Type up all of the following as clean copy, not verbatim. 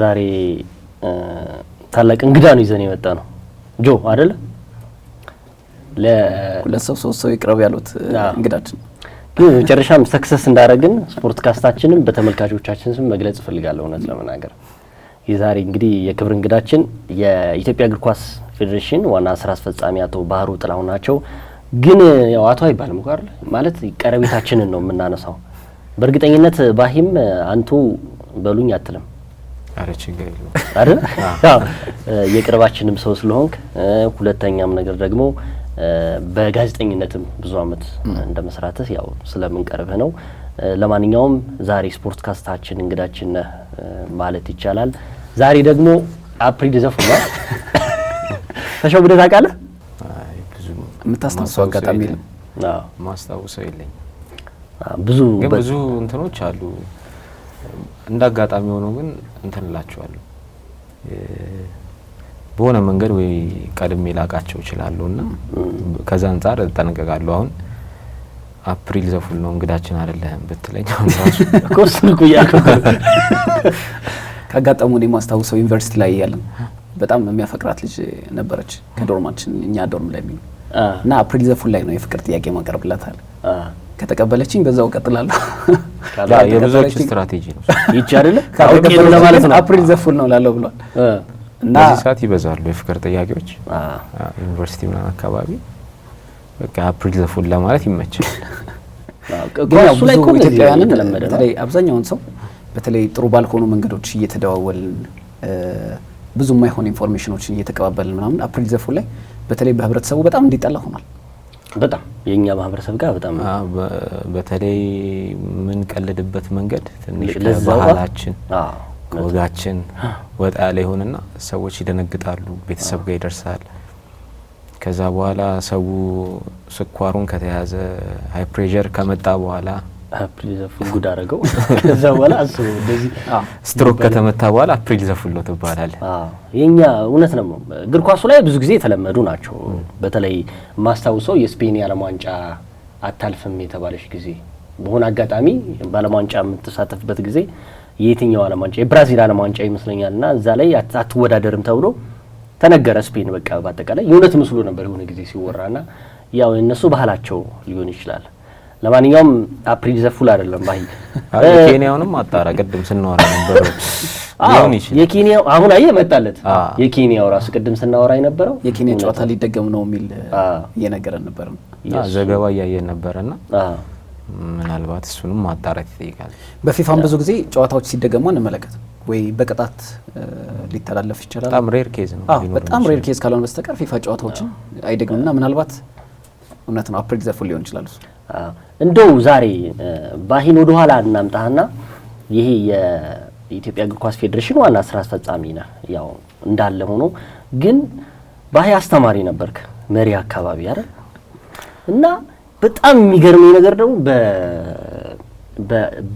ዛሬ ታላቅ እንግዳ ነው ይዘን የመጣ ነው ጆ አይደለ ለሁለት ሶስት ሰው ይቅርብ ያሉት እንግዳችን ግን መጨረሻም ሰክሰስ እንዳደረግን ስፖርት ካስታችንን በተመልካቾቻችን ስም መግለጽ ፈልጋለሁ እውነት ለመናገር የዛሬ እንግዲህ የክብር እንግዳችን የኢትዮጵያ እግር ኳስ ፌዴሬሽን ዋና ስራ አስፈጻሚ አቶ ባህሩ ጥላሁን ናቸው ግን ያው አቶ አይባልም እንኳን ማለት ቀረቤታችንን ነው የምናነሳው በእርግጠኝነት ባሂም አንቱ በሉኝ አትልም አረ ችግር የለው አይደል የቅርባችንም ሰው ስለሆንክ ሁለተኛም ነገር ደግሞ በጋዜጠኝነትም ብዙ አመት እንደመስራትህ ያው ስለምንቀርብህ ነው ለማንኛውም ዛሬ ስፖርት ካስታችን እንግዳችን ማለት ይቻላል ዛሬ ደግሞ አፕሪል ዘፈን ነው ተሸውደህ ታውቃለህ አይ ብዙ የምታስታውሰው አጋጣሚ የለም ማስታወሰው የለኝ ብዙ እንትኖች አሉ እንዳጋጣሚ ሆኖ ግን እንትንላችኋለሁ በሆነ መንገድ ወይ ቀድሜ ላቃቸው ይችላልውና ከዛ አንፃር ተጠነቀቃለሁ አሁን አፕሪል ዘፉል ነው እንግዳችን አይደለም በትለኝ አሁን ራሱ ኮርስ ነው ያለው ካጋጠሙኝ ማስታወሰው ዩኒቨርሲቲ ላይ ያለን በጣም የሚያፈቅራት ልጅ ነበረች ከዶርማችን እኛ ዶርም ላይ እና አፕሪል ዘፉል ላይ ነው የፍቅር ጥያቄ ማቀርብላታል ከተቀበለችኝ በዛው ቀጥላለሁ የብዙዎች ስትራቴጂ ነው ይቺ አይደለ ካውቄው ለማለት ነው አፕሪል ዘፉል ነው ላለው ብሏል እና በዚህ ሰዓት ይበዛሉ የፍቅር ጥያቄዎች ዩኒቨርሲቲ ምናምን አካባቢ በቃ አፕሪል ዘፉል ለማለት ይመቻል ኳሱ ላይ ኮን ኢትዮጵያውያንን ተለመደ ነው በተለይ አብዛኛውን ሰው በተለይ ጥሩ ባልሆኑ መንገዶች እየተደዋወልን ብዙ የማይሆን ኢንፎርሜሽኖችን እየተቀባበልን ምናምን አፕሪል ዘፉል ላይ በተለይ በህብረተሰቡ በጣም እንዲጠላ ሆኗል በጣም የኛ ማህበረሰብ ጋር በጣም በተለይ ምን ቀልድበት መንገድ ትንሽ ለባህላችን ወጋችን ወጣ ያለ ይሆንና ሰዎች ይደነግጣሉ ቤተሰብ ጋር ይደርሳል ከዛ በኋላ ሰው ስኳሩን ከተያዘ ሃይ ፕሬሸር ከመጣ በኋላ አፕሪል ዘፉል ጉድ አረገው ከዛ በኋላ አስቡ እንደዚህ ስትሮክ ከተመታ በኋላ አፕሪል ዘፉል ነው ተባላለ የኛ እውነት ነው እግር ኳሱ ላይ ብዙ ጊዜ የተለመዱ ናቸው በተለይ ማስታውሰው የስፔን የዓለም ዋንጫ አታልፍም የተባለሽ ጊዜ በሆነ አጋጣሚ በዓለም ዋንጫ የምትሳተፍበት ጊዜ የትኛው ዓለም ዋንጫ የብራዚል ዓለም ዋንጫ ይመስለኛልና እዛ ላይ አትወዳደርም ተብሎ ተነገረ ስፔን በቃ በአጠቃላይ የእውነት መስሎ ነበር የሆነ ጊዜ ሲወራና ያው እነሱ ባህላቸው ሊሆን ይችላል ለማንኛውም አፕሪል ዘፉል አይደለም ባይ የኬንያውንም አጣራ ቀደም ስናወራ ነበር ሊሆን ይችላል የኬንያው አሁን መጣለት የኬንያው ራስ ቀደም ስናወራ የነበረው የኬንያ ጨዋታ ሊደገም ነው የሚል እየነገረን ነበር ዘገባ ያየን ነበርና ምናልባት እሱንም ማጣራት ይጠይቃል በፊፋም ብዙ ጊዜ ጨዋታዎች ሲደገሙ እንመለከት ወይ በቅጣት ሊተላለፍ ይችላል በጣም ሬር ኬዝ ነው በጣም ሬር ኬዝ ካልሆነ በስተቀር ፊፋ ጨዋታዎችን አይደግምና ምናልባት እውነት ነው አፕሪል ዘፉል ሊሆን ይችላል እንደው ዛሬ ባሂን ወደ ኋላ እናምጣና ይሄ የኢትዮጵያ እግር ኳስ ፌዴሬሽን ዋና ስራ አስፈጻሚ ነው ያው እንዳለ ሆኖ ግን ባሂ አስተማሪ ነበርክ መሪ አካባቢ አይደል እና በጣም የሚገርመኝ ነገር ደግሞ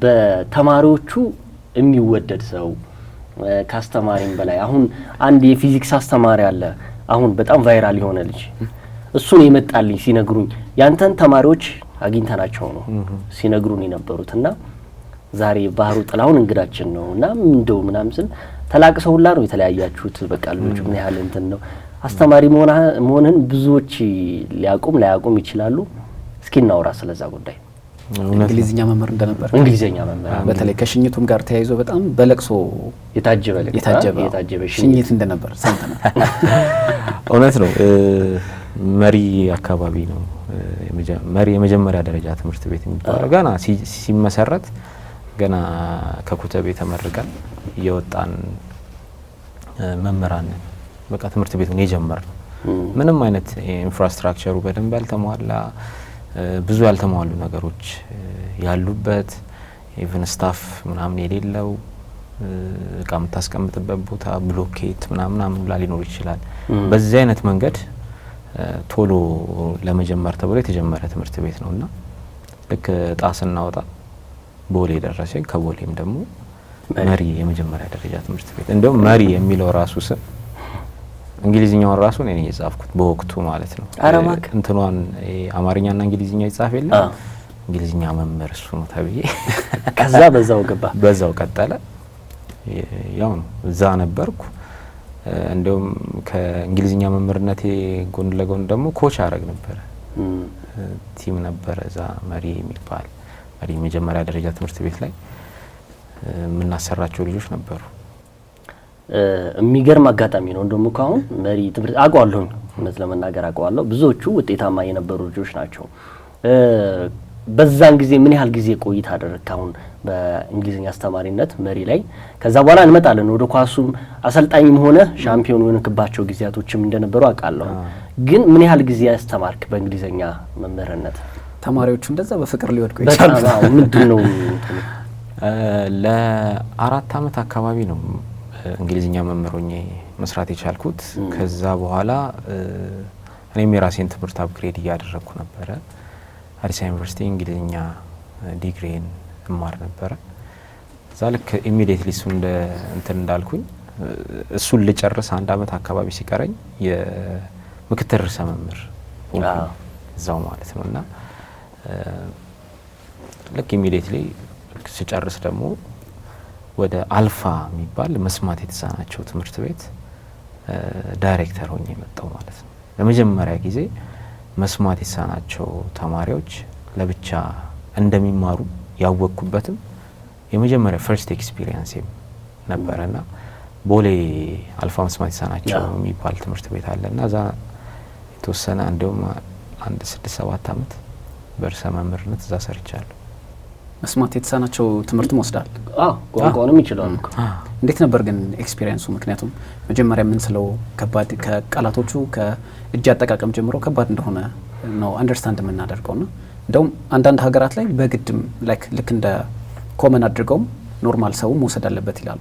በተማሪዎቹ የሚወደድ ሰው ካስተማሪም በላይ አሁን አንድ የፊዚክስ አስተማሪ አለ አሁን በጣም ቫይራል የሆነ ልጅ እሱን የመጣልኝ ሲነግሩኝ ያንተን ተማሪዎች አግኝተናቸው ነው ሲነግሩን የነበሩትና ዛሬ ባህሩ ጥላሁን እንግዳችን ነውና እንደው ምናምን ስል ተላቅሰውላ ነው የተለያያችሁት በቃ ልጆቹ ምን ያህል እንትን ነው አስተማሪ መሆንህን ብዙዎች ላያቁም ይችላሉ እስኪ እናውራ ስለዛ ጉዳይ እንግሊዝኛ መምህር እንደነበር እንግሊዝኛ መምህር በተለይ ከሽኝቱም ጋር ተያይዞ በጣም በለቅሶ የታጀበ ሽኝት እንደነበር ሰምተናል እውነት ነው መሪ አካባቢ ነው መሪ የመጀመሪያ ደረጃ ትምህርት ቤት የሚባለው ገና ሲመሰረት ገና ከኩተቤ ተመርቀን የወጣን መምህራን በቃ ትምህርት ቤቱን የጀመርነው ምንም አይነት ኢንፍራስትራክቸሩ በደንብ ያልተሟላ ብዙ ያልተሟሉ ነገሮች ያሉበት ኢቭን ስታፍ ምናምን የሌለው እቃ የምታስቀምጥበት ቦታ ብሎኬት ምናምን ሊኖር ይችላል በዚህ አይነት መንገድ ቶሎ ለመጀመር ተብሎ የተጀመረ ትምህርት ቤት ነውና ልክ ጣስና ወጣ ቦሌ ደረሰኝ ከቦሌም ደግሞ መሪ የመጀመሪያ ደረጃ ትምህርት ቤት እንደውም መሪ የሚለው ራሱ ስም እንግሊዝኛው ራሱ ነው የጻፍኩት በወቅቱ ማለት ነው እንትኗን አማርኛና እንግሊዝኛ ይጻፍ የለ እንግሊዝኛ መምህር እሱ ነው ተብዬ ከዛ በዛው ገባ በዛው ቀጠለ ያው ነው እዛ ነበርኩ። እንደውም ከእንግሊዝኛ መምህርነቴ ጎን ለጎን ደግሞ ኮች አረግ ነበር። ቲም ነበር እዛ መሪ የሚባል መሪ መጀመሪያ ደረጃ ትምህርት ቤት ላይ የምናሰራቸው ልጆች ነበሩ። የሚገርም አጋጣሚ ነው። እንደውም ካሁን መሪ ትምህርት አውቀዋለሁ፣ እውነት ለመናገር አውቀዋለሁ። ብዙዎቹ ውጤታማ የነበሩ ልጆች ናቸው። በዛን ጊዜ ምን ያህል ጊዜ ቆይታ አደረግክ? አሁን በእንግሊዝኛ አስተማሪነት መሪ ላይ ከዛ በኋላ እንመጣለን። ወደ ኳሱም አሰልጣኝም ሆነ ሻምፒዮን የሆንክባቸው ጊዜያቶችም እንደነበሩ አውቃለሁ። ግን ምን ያህል ጊዜ ያስተማርክ በእንግሊዝኛ መምህርነት? ተማሪዎቹ እንደዛ በፍቅር ሊወድቁ ይችላል። ምንድነው? ለ4 አመት አካባቢ ነው እንግሊዝኛ መምህር ሆኜ መስራት የቻልኩት። ከዛ በኋላ እኔም የራሴን ትምህርት አፕግሬድ እያደረግኩ ነበረ። አዲስ ዩኒቨርሲቲ እንግሊዝኛ ዲግሪን እማር ነበረ። እዛ ልክ ኢሚዲየትሊ እሱ እንትን እንዳልኩኝ እሱን ልጨርስ 1 አመት አካባቢ ሲቀረኝ የምክትል ርዕሰ መምህር እዛው ማለት ነው። እና ልክ ኢሚዲየትሊ ሲጨርስ ደግሞ ወደ አልፋ የሚባል መስማት የተሳናቸው ትምህርት ቤት ዳይሬክተር ሆኜ መጣሁ ማለት ነው። ለመጀመሪያ ጊዜ መስማት የተሳናቸው ተማሪዎች ለብቻ እንደሚማሩ ያወቅኩበትም የመጀመሪያ ፈርስት ኤክስፒሪየንስ ነበርና ቦሌ አልፋ መስማት የተሳናቸው የሚባል ትምህርት ቤት አለና እዛ የተወሰነ እንደውም 6-7 አመት በርዕሰ መምህርነት እዛ ሰርቻለሁ። መስማት የተሳናቸው ትምህርትም ወስዳል? ቋንቋውንም ይችላል። እንዴት ነበር ግን ኤክስፒሪየንሱ? ምክንያቱም መጀመሪያ ምን ስለው ከባድ ከቃላቶቹ ከእጅ አጠቃቀም ጀምሮ ከባድ እንደሆነ ነው አንደርስታንድ የምናደርገውና እንደውም አንዳንድ ሀገራት ላይ በግድም ላይክ ልክ እንደ ኮመን አድርገውም ኖርማል ሰው መውሰድ አለበት ይላሉ።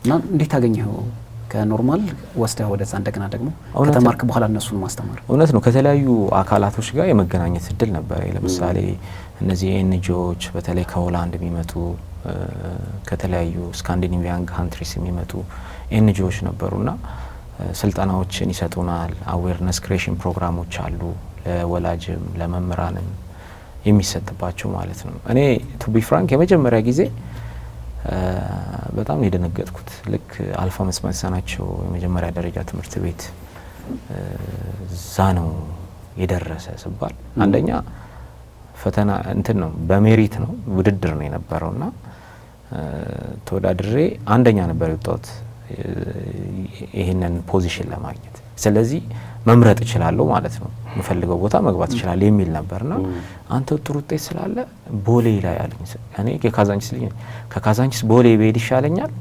እና እንዴት አገኘው ከኖርማል ወስደህ ወደዛ እንደገና ደግሞ ከተማርክ በኋላ እነሱን ማስተማር? እውነት ነው። ከተለያዩ አካላቶች ጋር የመገናኘት እድል ነበር። ለምሳሌ እነዚህ ኤንጂኦዎች በተለይ ከሆላንድ የሚመጡ ከተለያዩ ስካንዲኔቪያን ካንትሪስ የሚመጡ ኤንጂኦዎች ነበሩና ስልጠናዎችን ይሰጡናል። አዌርነስ ክሬሽን ፕሮግራሞች አሉ ለወላጅም ለመምህራንም የሚሰጥባቸው ማለት ነው። እኔ ቱ ቢ ፍራንክ የመጀመሪያ ጊዜ በጣም ነው የደነገጥኩት። ልክ አልፋ መስማት የተሳናቸው የመጀመሪያ ደረጃ ትምህርት ቤት እዛ ነው የደረሰ ሲባል አንደኛ ፈተና እንትን ነው በሜሪት ነው ውድድር ነው የነበረውና ተወዳድሬ አንደኛ ነበር የወጣሁት ይሄንን ፖዚሽን ለማግኘት። ስለዚህ መምረጥ እችላለሁ ማለት ነው፣ የምፈልገው ቦታ መግባት እችላለሁ የሚል ነበርና አንተ ጥሩ ውጤት ስላለ ቦሌ ላይ አለኝ። እኔ ከካዛንቺስ ልጅ ከካዛንቺስ ቦሌ ብሄድ ይሻለኛል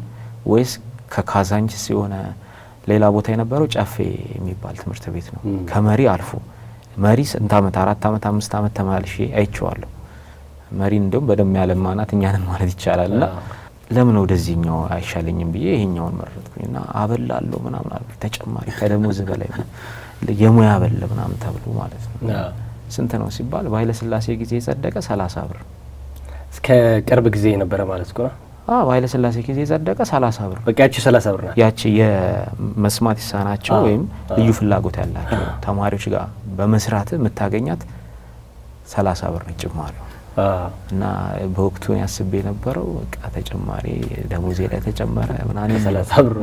ወይስ ከካዛንቺስ የሆነ ሌላ ቦታ የነበረው ጨፌ የሚባል ትምህርት ቤት ነው ከመሪ አልፎ መሪ ስንት አመት 4 አመት 5 አመት ተማልሼ አይቼዋለሁ። መሪ እንደውም በደም ያለማናት እኛን ማለት ይቻላልና ለምን ወደዚህኛው አይሻለኝም ብዬ ይሄኛውን መረጥኩኝና አበላለሁ ምናምን አልኩ። ተጨማሪ ከደሞዝ በላይ የሙያ አበል ምናምን ተብሎ ማለት ነው። ስንት ነው ሲባል በኃይለ ሥላሴ ጊዜ የጸደቀ 30 ብር እስከ ቅርብ ጊዜ የነበረ ማለት ነው። በኃይለ ሥላሴ ጊዜ የጸደቀ 30 ብር በቃ ያቺ 30 ብር ናት። ያቺ የመስማት የተሳናቸው ወይም ልዩ ፍላጎት ያላቸው ተማሪዎች ጋር በመስራት የምታገኛት 30 ብር ነች ጭማሪው። እና በወቅቱ ያስቤ የነበረው በቃ ተጨማሪ ደሞዜ ላይ ተጨመረ ምናምን 30 ብር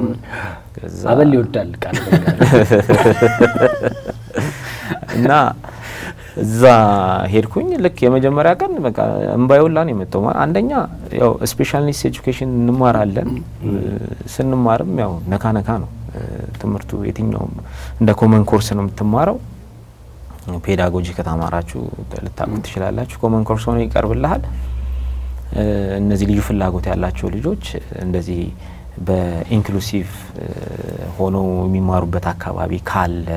አበል ይወዳል ቃል እና እዛ ሄድኩኝ። ልክ የመጀመሪያ ቀን በቃ እምባይውላን የመጣው አንደኛ ያው ስፔሻል ኒድስ ኤጁኬሽን እንማራለን። ስንማርም ያው ነካ ነው ትምህርቱ። የትኛውም እንደ ኮመን ኮርስ ነው የምትማረው። ፔዳጎጂ ከተማራችሁ ልታውቁ ትችላላችሁ። ኮመን ኮርስ ሆኖ ይቀርብልሃል። እነዚህ ልዩ ፍላጎት ያላቸው ልጆች እንደዚህ በኢንክሉሲቭ ሆኖ የሚማሩበት አካባቢ ካለ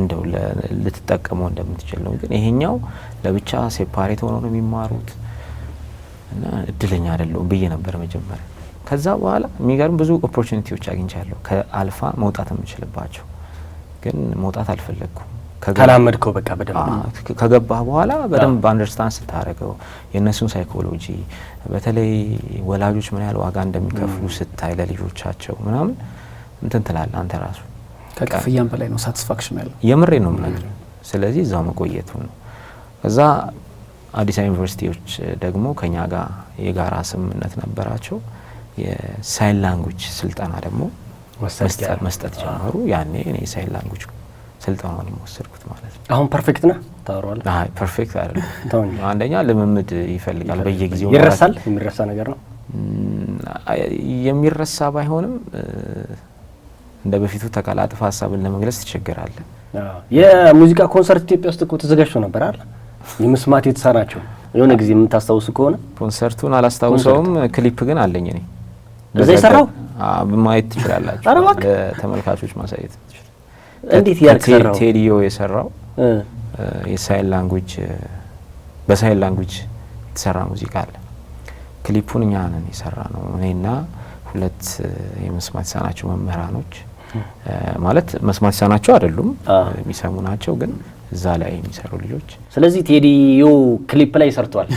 እንደው ልትጠቀመው እንደምትችል ነው። ግን ይሄኛው ለብቻ ሴፓሬት ሆኖ ነው የሚማሩት እና እድለኛ አይደለሁም ብዬ ነበር መጀመሪያ። ከዛ በኋላ የሚገርም ብዙ ኦፖርቹኒቲዎች አግኝቻለሁ ከአልፋ መውጣት የምችልባቸው፣ ግን መውጣት አልፈለግኩም። ካላመድከው በቃ በደንብ ከገባህ በኋላ በደንብ አንደርስታንድ ስታደርገው የእነሱን ሳይኮሎጂ በተለይ ወላጆች ምን ያህል ዋጋ እንደሚከፍሉ ስታይ ለልጆቻቸው ምናምን እንትን ትላለህ አንተ ራሱ። ከክፍያም በላይ ነው ሳቲስፋክሽን ያለው። የምሬ ነው የምነግርህ። ስለዚህ እዛው መቆየቱ ነው። ከዛ አዲስ ዩኒቨርሲቲዎች ደግሞ ከኛ ጋር የጋራ ስምምነት ነበራቸው። የሳይን ላንጉጅ ስልጠና ደግሞ መስጠት ጀመሩ። ያኔ እኔ ሳይን ላንጉጅ ስልጠናውን ወሰድኩት ማለት ነው። አሁን ፐርፌክት ነህ ታወራለህ? አይ ፐርፌክት አይደለም። አንደኛ ልምምድ ይፈልጋል። በየጊዜው ይረሳል። የሚረሳ ነገር ነው። የሚረሳ ባይሆንም እንደ በፊቱ ተቀላጥፈ ሀሳብን ለመግለጽ ትቸገራለህ። የሙዚቃ ኮንሰርት ኢትዮጵያ ውስጥ እኮ ተዘጋጅቶ ነበር አይደል? የመስማት የተሳናቸው የሆነ ጊዜ የምታስታውሱ ከሆነ ኮንሰርቱን አላስታውሰውም። ክሊፕ ግን አለኝ እኔ እዛ ይሰራው ማየት ትችላላችሁ። ለተመልካቾች ማሳየት ትችላላችሁ። እንዴት ያልከራው ቴዲዮ የሰራው የሳይን ላንጉጅ በሳይን ላንጉጅ የተሰራ ሙዚቃ አለ። ክሊፑን እኛ ነን የሰራ ነው። እኔና ሁለት የመስማት የተሳናቸው መምህራኖች ማለት መስማት የተሳናቸው አይደሉም የሚሰሙ ናቸው፣ ግን እዛ ላይ የሚሰሩ ልጆች። ስለዚህ ቴዲዮ ክሊፕ ላይ ሰርቷል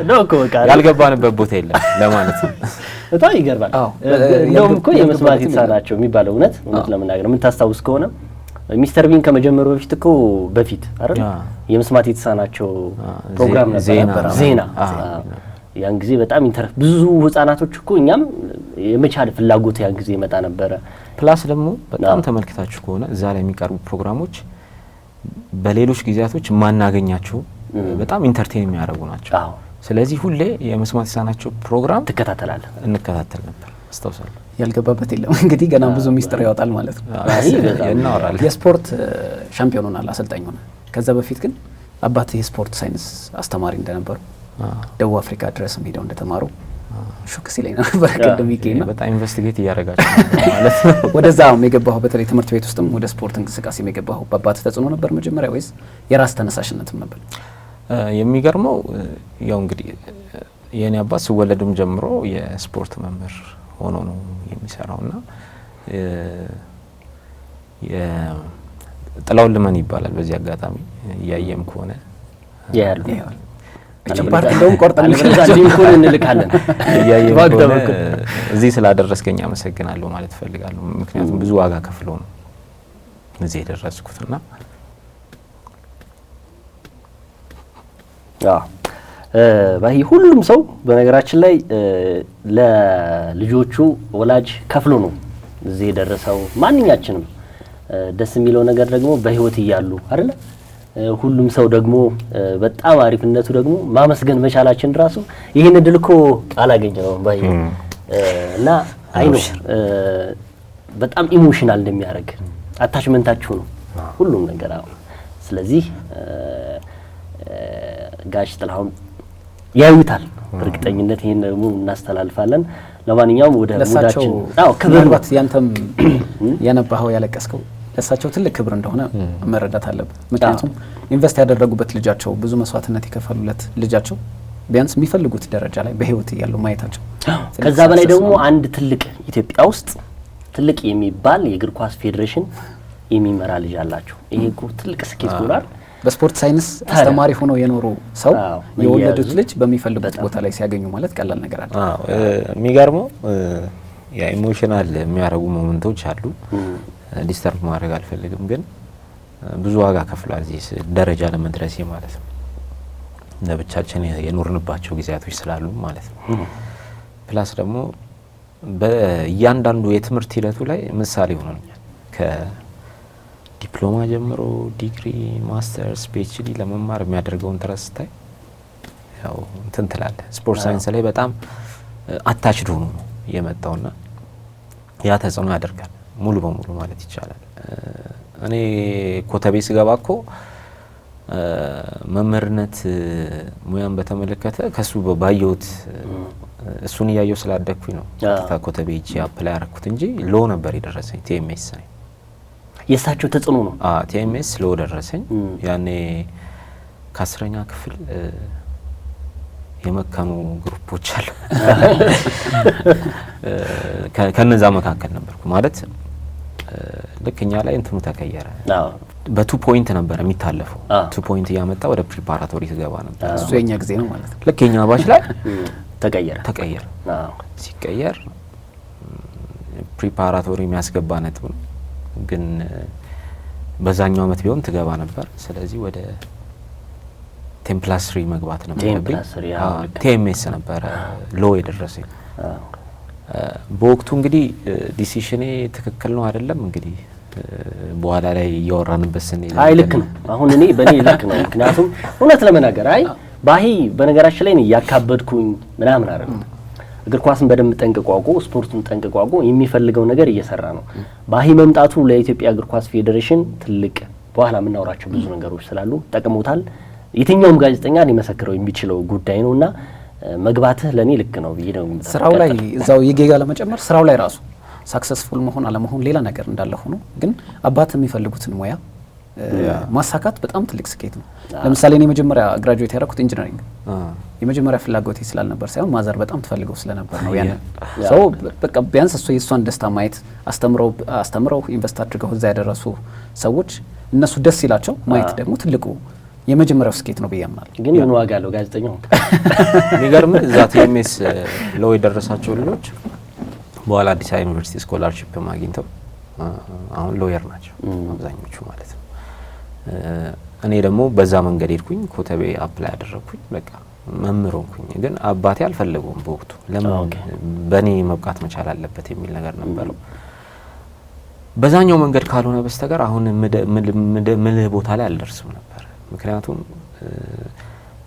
ነው እኮ በቃ ያልገባንበት ቦታ የለም ለማለት ነው። በጣም ይገርማል። እንደውም እኮ የመስማት የተሳናቸው የሚባለው እውነት ለመናገር ምን ታስታውስ ከሆነ ሚስተር ቢን ከመጀመሩ በፊት አይደል የመስማት የተሳናቸው ፕሮግራም ነበር ዜና። ያን ጊዜ በጣም ብዙ ህፃናቶች እኮ እኛም የመቻል ፍላጎት ያን ጊዜ ይመጣ ነበረ። ፕላስ ደግሞ በጣም ተመልክታችሁ ከሆነ እዛ ላይ የሚቀርቡ ፕሮግራሞች በሌሎች ጊዜያቶች ማናገኛቸው በጣም ኢንተርቴን የሚያደርጉ ናቸው። ስለዚህ ሁሌ የመስማት የተሳናቸው ፕሮግራም እንከታተል ነበር። አስታውሳለሁ። ያልገባበት የለም እንግዲህ ገና ብዙ ሚስጥር ያወጣል ማለት ነው። እናወራለን። የስፖርት ሻምፒዮን ሆናል፣ አሰልጣኝ ሆነ። ከዛ በፊት ግን አባት የስፖርት ሳይንስ አስተማሪ እንደነበሩ ደቡብ አፍሪካ ድረስ ሄደው እንደተማሩ ሹክ ሲለኝ ነበር። ቀደም ይገኝና በጣም ኢንቨስቲጌት እያደረጋችሁ ማለት ነው። ወደዛ የገባው በተለይ ትምህርት ቤት ውስጥም ወደ ስፖርት እንቅስቃሴ የገባው በአባት ተጽዕኖ ነበር መጀመሪያ ወይስ የራስ ተነሳሽነትም ነበር? የሚገርመው ያው እንግዲህ የኔ አባት ሲወለድም ጀምሮ የስፖርት መምህር ሆኖ ነው የሚሰራውና ጥላውን ልመን ይባላል። በዚህ አጋጣሚ እያየም ከሆነ ያያሉ እቺ ፓርት እንደውም ቆርጠን ሊንኩን እንልካለን። እያየም ከሆነ እዚህ ስላደረስከኝ አመሰግናለሁ ማለት እፈልጋለሁ። ምክንያቱም ብዙ ዋጋ ከፍሎ ነው እዚህ የደረስኩትና ባይ ሁሉም ሰው በነገራችን ላይ ለልጆቹ ወላጅ ከፍሎ ነው እዚህ የደረሰው። ማንኛችንም ደስ የሚለው ነገር ደግሞ በህይወት እያሉ አይደለ? ሁሉም ሰው ደግሞ በጣም አሪፍነቱ ደግሞ ማመስገን መቻላችን ራሱ ይሄን እድል እኮ አላገኘነውም ባይ እና አይ ነው በጣም ኢሞሽናል እንደሚያደርግ አታችመንታችሁ ነው ሁሉም ነገር። ስለዚህ ጋሽ ጥላሁን ያዩታል እርግጠኝነት። ይሄን ደግሞ እናስተላልፋለን። ለማንኛውም ወደ ሙዳችን ክብር ነው። ያንተም ያነባኸው ያለቀስከው ለሳቸው ትልቅ ክብር እንደሆነ መረዳት አለበት። ምክንያቱም ኢንቨስት ያደረጉበት ልጃቸው ብዙ መስዋዕትነት የከፈሉለት ልጃቸው ቢያንስ የሚፈልጉት ደረጃ ላይ በህይወት እያሉ ማየታቸው፣ ከዛ በላይ ደግሞ አንድ ትልቅ ኢትዮጵያ ውስጥ ትልቅ የሚባል የእግር ኳስ ፌዴሬሽን የሚመራ ልጅ አላቸው። ይሄ እኮ ትልቅ ስኬት ሆኗል። በስፖርት ሳይንስ አስተማሪ ሆኖ የኖሩ ሰው የወለዱት ልጅ በሚፈልጉት ቦታ ላይ ሲያገኙ ማለት ቀላል ነገር አይደለም። የሚገርመው ያ ኢሞሽናል የሚያረጉ ሞመንቶች አሉ። ዲስተርብ ማድረግ አልፈልግም፣ ግን ብዙ ዋጋ ከፍሏል እዚህ ደረጃ ለመድረስ ማለት ነው። ለብቻችን የኖርንባቸው ጊዜያቶች ስላሉ ማለት ነው። ፕላስ ደግሞ በእያንዳንዱ የትምህርት ሂደቱ ላይ ምሳሌ ሆኖኛል። ከዲፕሎማ ጀምሮ ዲግሪ፣ ማስተርስ፣ ፒኤችዲ ለመማር የሚያደርገውን ጥረት ስታይ ያው እንትን ትላለህ። ስፖርት ሳይንስ ላይ በጣም አታችድ ሆኖ ነው የመጣውና ያ ተጽዕኖ ያደርጋል ሙሉ በሙሉ ማለት ይቻላል። እኔ ኮተቤ ስገባ እኮ መምህርነት ሙያን በተመለከተ ከሱ ባየሁት እሱን እያየሁ ስላደኩኝ ነው ኮተቤ እጂ አፕላይ አረኩት እንጂ ሎ ነበር የደረሰኝ። ቲኤምኤስ ላይ የሳቸው ተጽዕኖ ነው። ቲኤምኤስ ሎ ደረሰኝ። ያኔ ከ10ኛ ክፍል የመከኑ ግሩፖች አሉ። ከነዛ መካከል ነበርኩ ማለት ልክኛ ላይ እንትኑ ተቀየረ። በ2 ፖይንት ነበር የሚታለፈው። 2 ፖይንት ያመጣ ወደ ፕሪፓራቶሪ ትገባ ነበር። እሱ የኛ ጊዜ ነው ማለት ነው። ልክኛ ባች ላይ ተቀየረ። ሲቀየር ፕሪፓራቶሪ የሚያስገባ ነጥብ ነው፣ ግን በዛኛው አመት ቢሆን ትገባ ነበር። ስለዚህ ወደ 10+3 መግባት ነበር። ቲኤምኤስ ነበር ሎ የደረሰኝ በወቅቱ እንግዲህ ዲሲሽኔ ትክክል ነው አይደለም እንግዲህ በኋላ ላይ እያወራንበት ስንል አይ ልክ ነው። አሁን እኔ በእኔ ልክ ነው። ምክንያቱም እውነት ለመናገር አይ ባሂ በነገራችን ላይ ያካበድኩኝ ምናምን አይደለም። እግር ኳስን በደንብ ጠንቅቆ አውቆ ስፖርቱን ጠንቅቆ አውቆ የሚፈልገው ነገር እየሰራ ነው። ባሂ መምጣቱ ለኢትዮጵያ እግር ኳስ ፌዴሬሽን ትልቅ በኋላ የምናወራቸው ብዙ ነገሮች ስላሉ ጠቅሞታል። የትኛውም ጋዜጠኛ ሊመሰክረው የሚችለው ጉዳይ ነውና መግባትህ ለኔ ልክ ነው ብዬ ነው። ስራው ላይ እዛው የጌጋ ለመጨመር ስራው ላይ ራሱ ሳክሰስፉል መሆን አለመሆን ሌላ ነገር እንዳለ ሆኖ ግን አባት የሚፈልጉትን ሙያ ማሳካት በጣም ትልቅ ስኬት ነው። ለምሳሌ እኔ መጀመሪያ ግራጁዌት ያደረኩት ኢንጂነሪንግ የመጀመሪያ ፍላጎቴ ስላልነበር ሳይሆን ማዘር በጣም ትፈልገው ስለነበር ነው። ያን ሰው በቃ ቢያንስ እሱ የሷን ደስታ ማየት አስተምረው ኢንቨስት አድርገው እዛ ያደረሱ ሰዎች እነሱ ደስ ይላቸው ማየት ደግሞ ትልቁ የመጀመሪያው ስኬት ነው ብዬ አምናለሁ። ግን ምን ዋጋ አለው ጋዜጠኛው? የሚገርም እዛ ቲኤምኤስ ለው የደረሳቸው ልጆች በኋላ አዲስ አበባ ዩኒቨርሲቲ ስኮላርሺፕ አግኝተው አሁን ሎየር ናቸው አብዛኞቹ ማለት ነው። እኔ ደግሞ በዛ መንገድ ሄድኩኝ፣ ኮተቤ አፕላይ አደረኩኝ፣ በቃ መምህር ሆንኩኝ። ግን አባቴ አልፈለገውም በወቅቱ ለምን በእኔ መብቃት መቻል አለበት የሚል ነገር ነበረው። በዛኛው መንገድ ካልሆነ በስተቀር አሁን ምልህ ቦታ ላይ አልደርስም ነበር። ምክንያቱም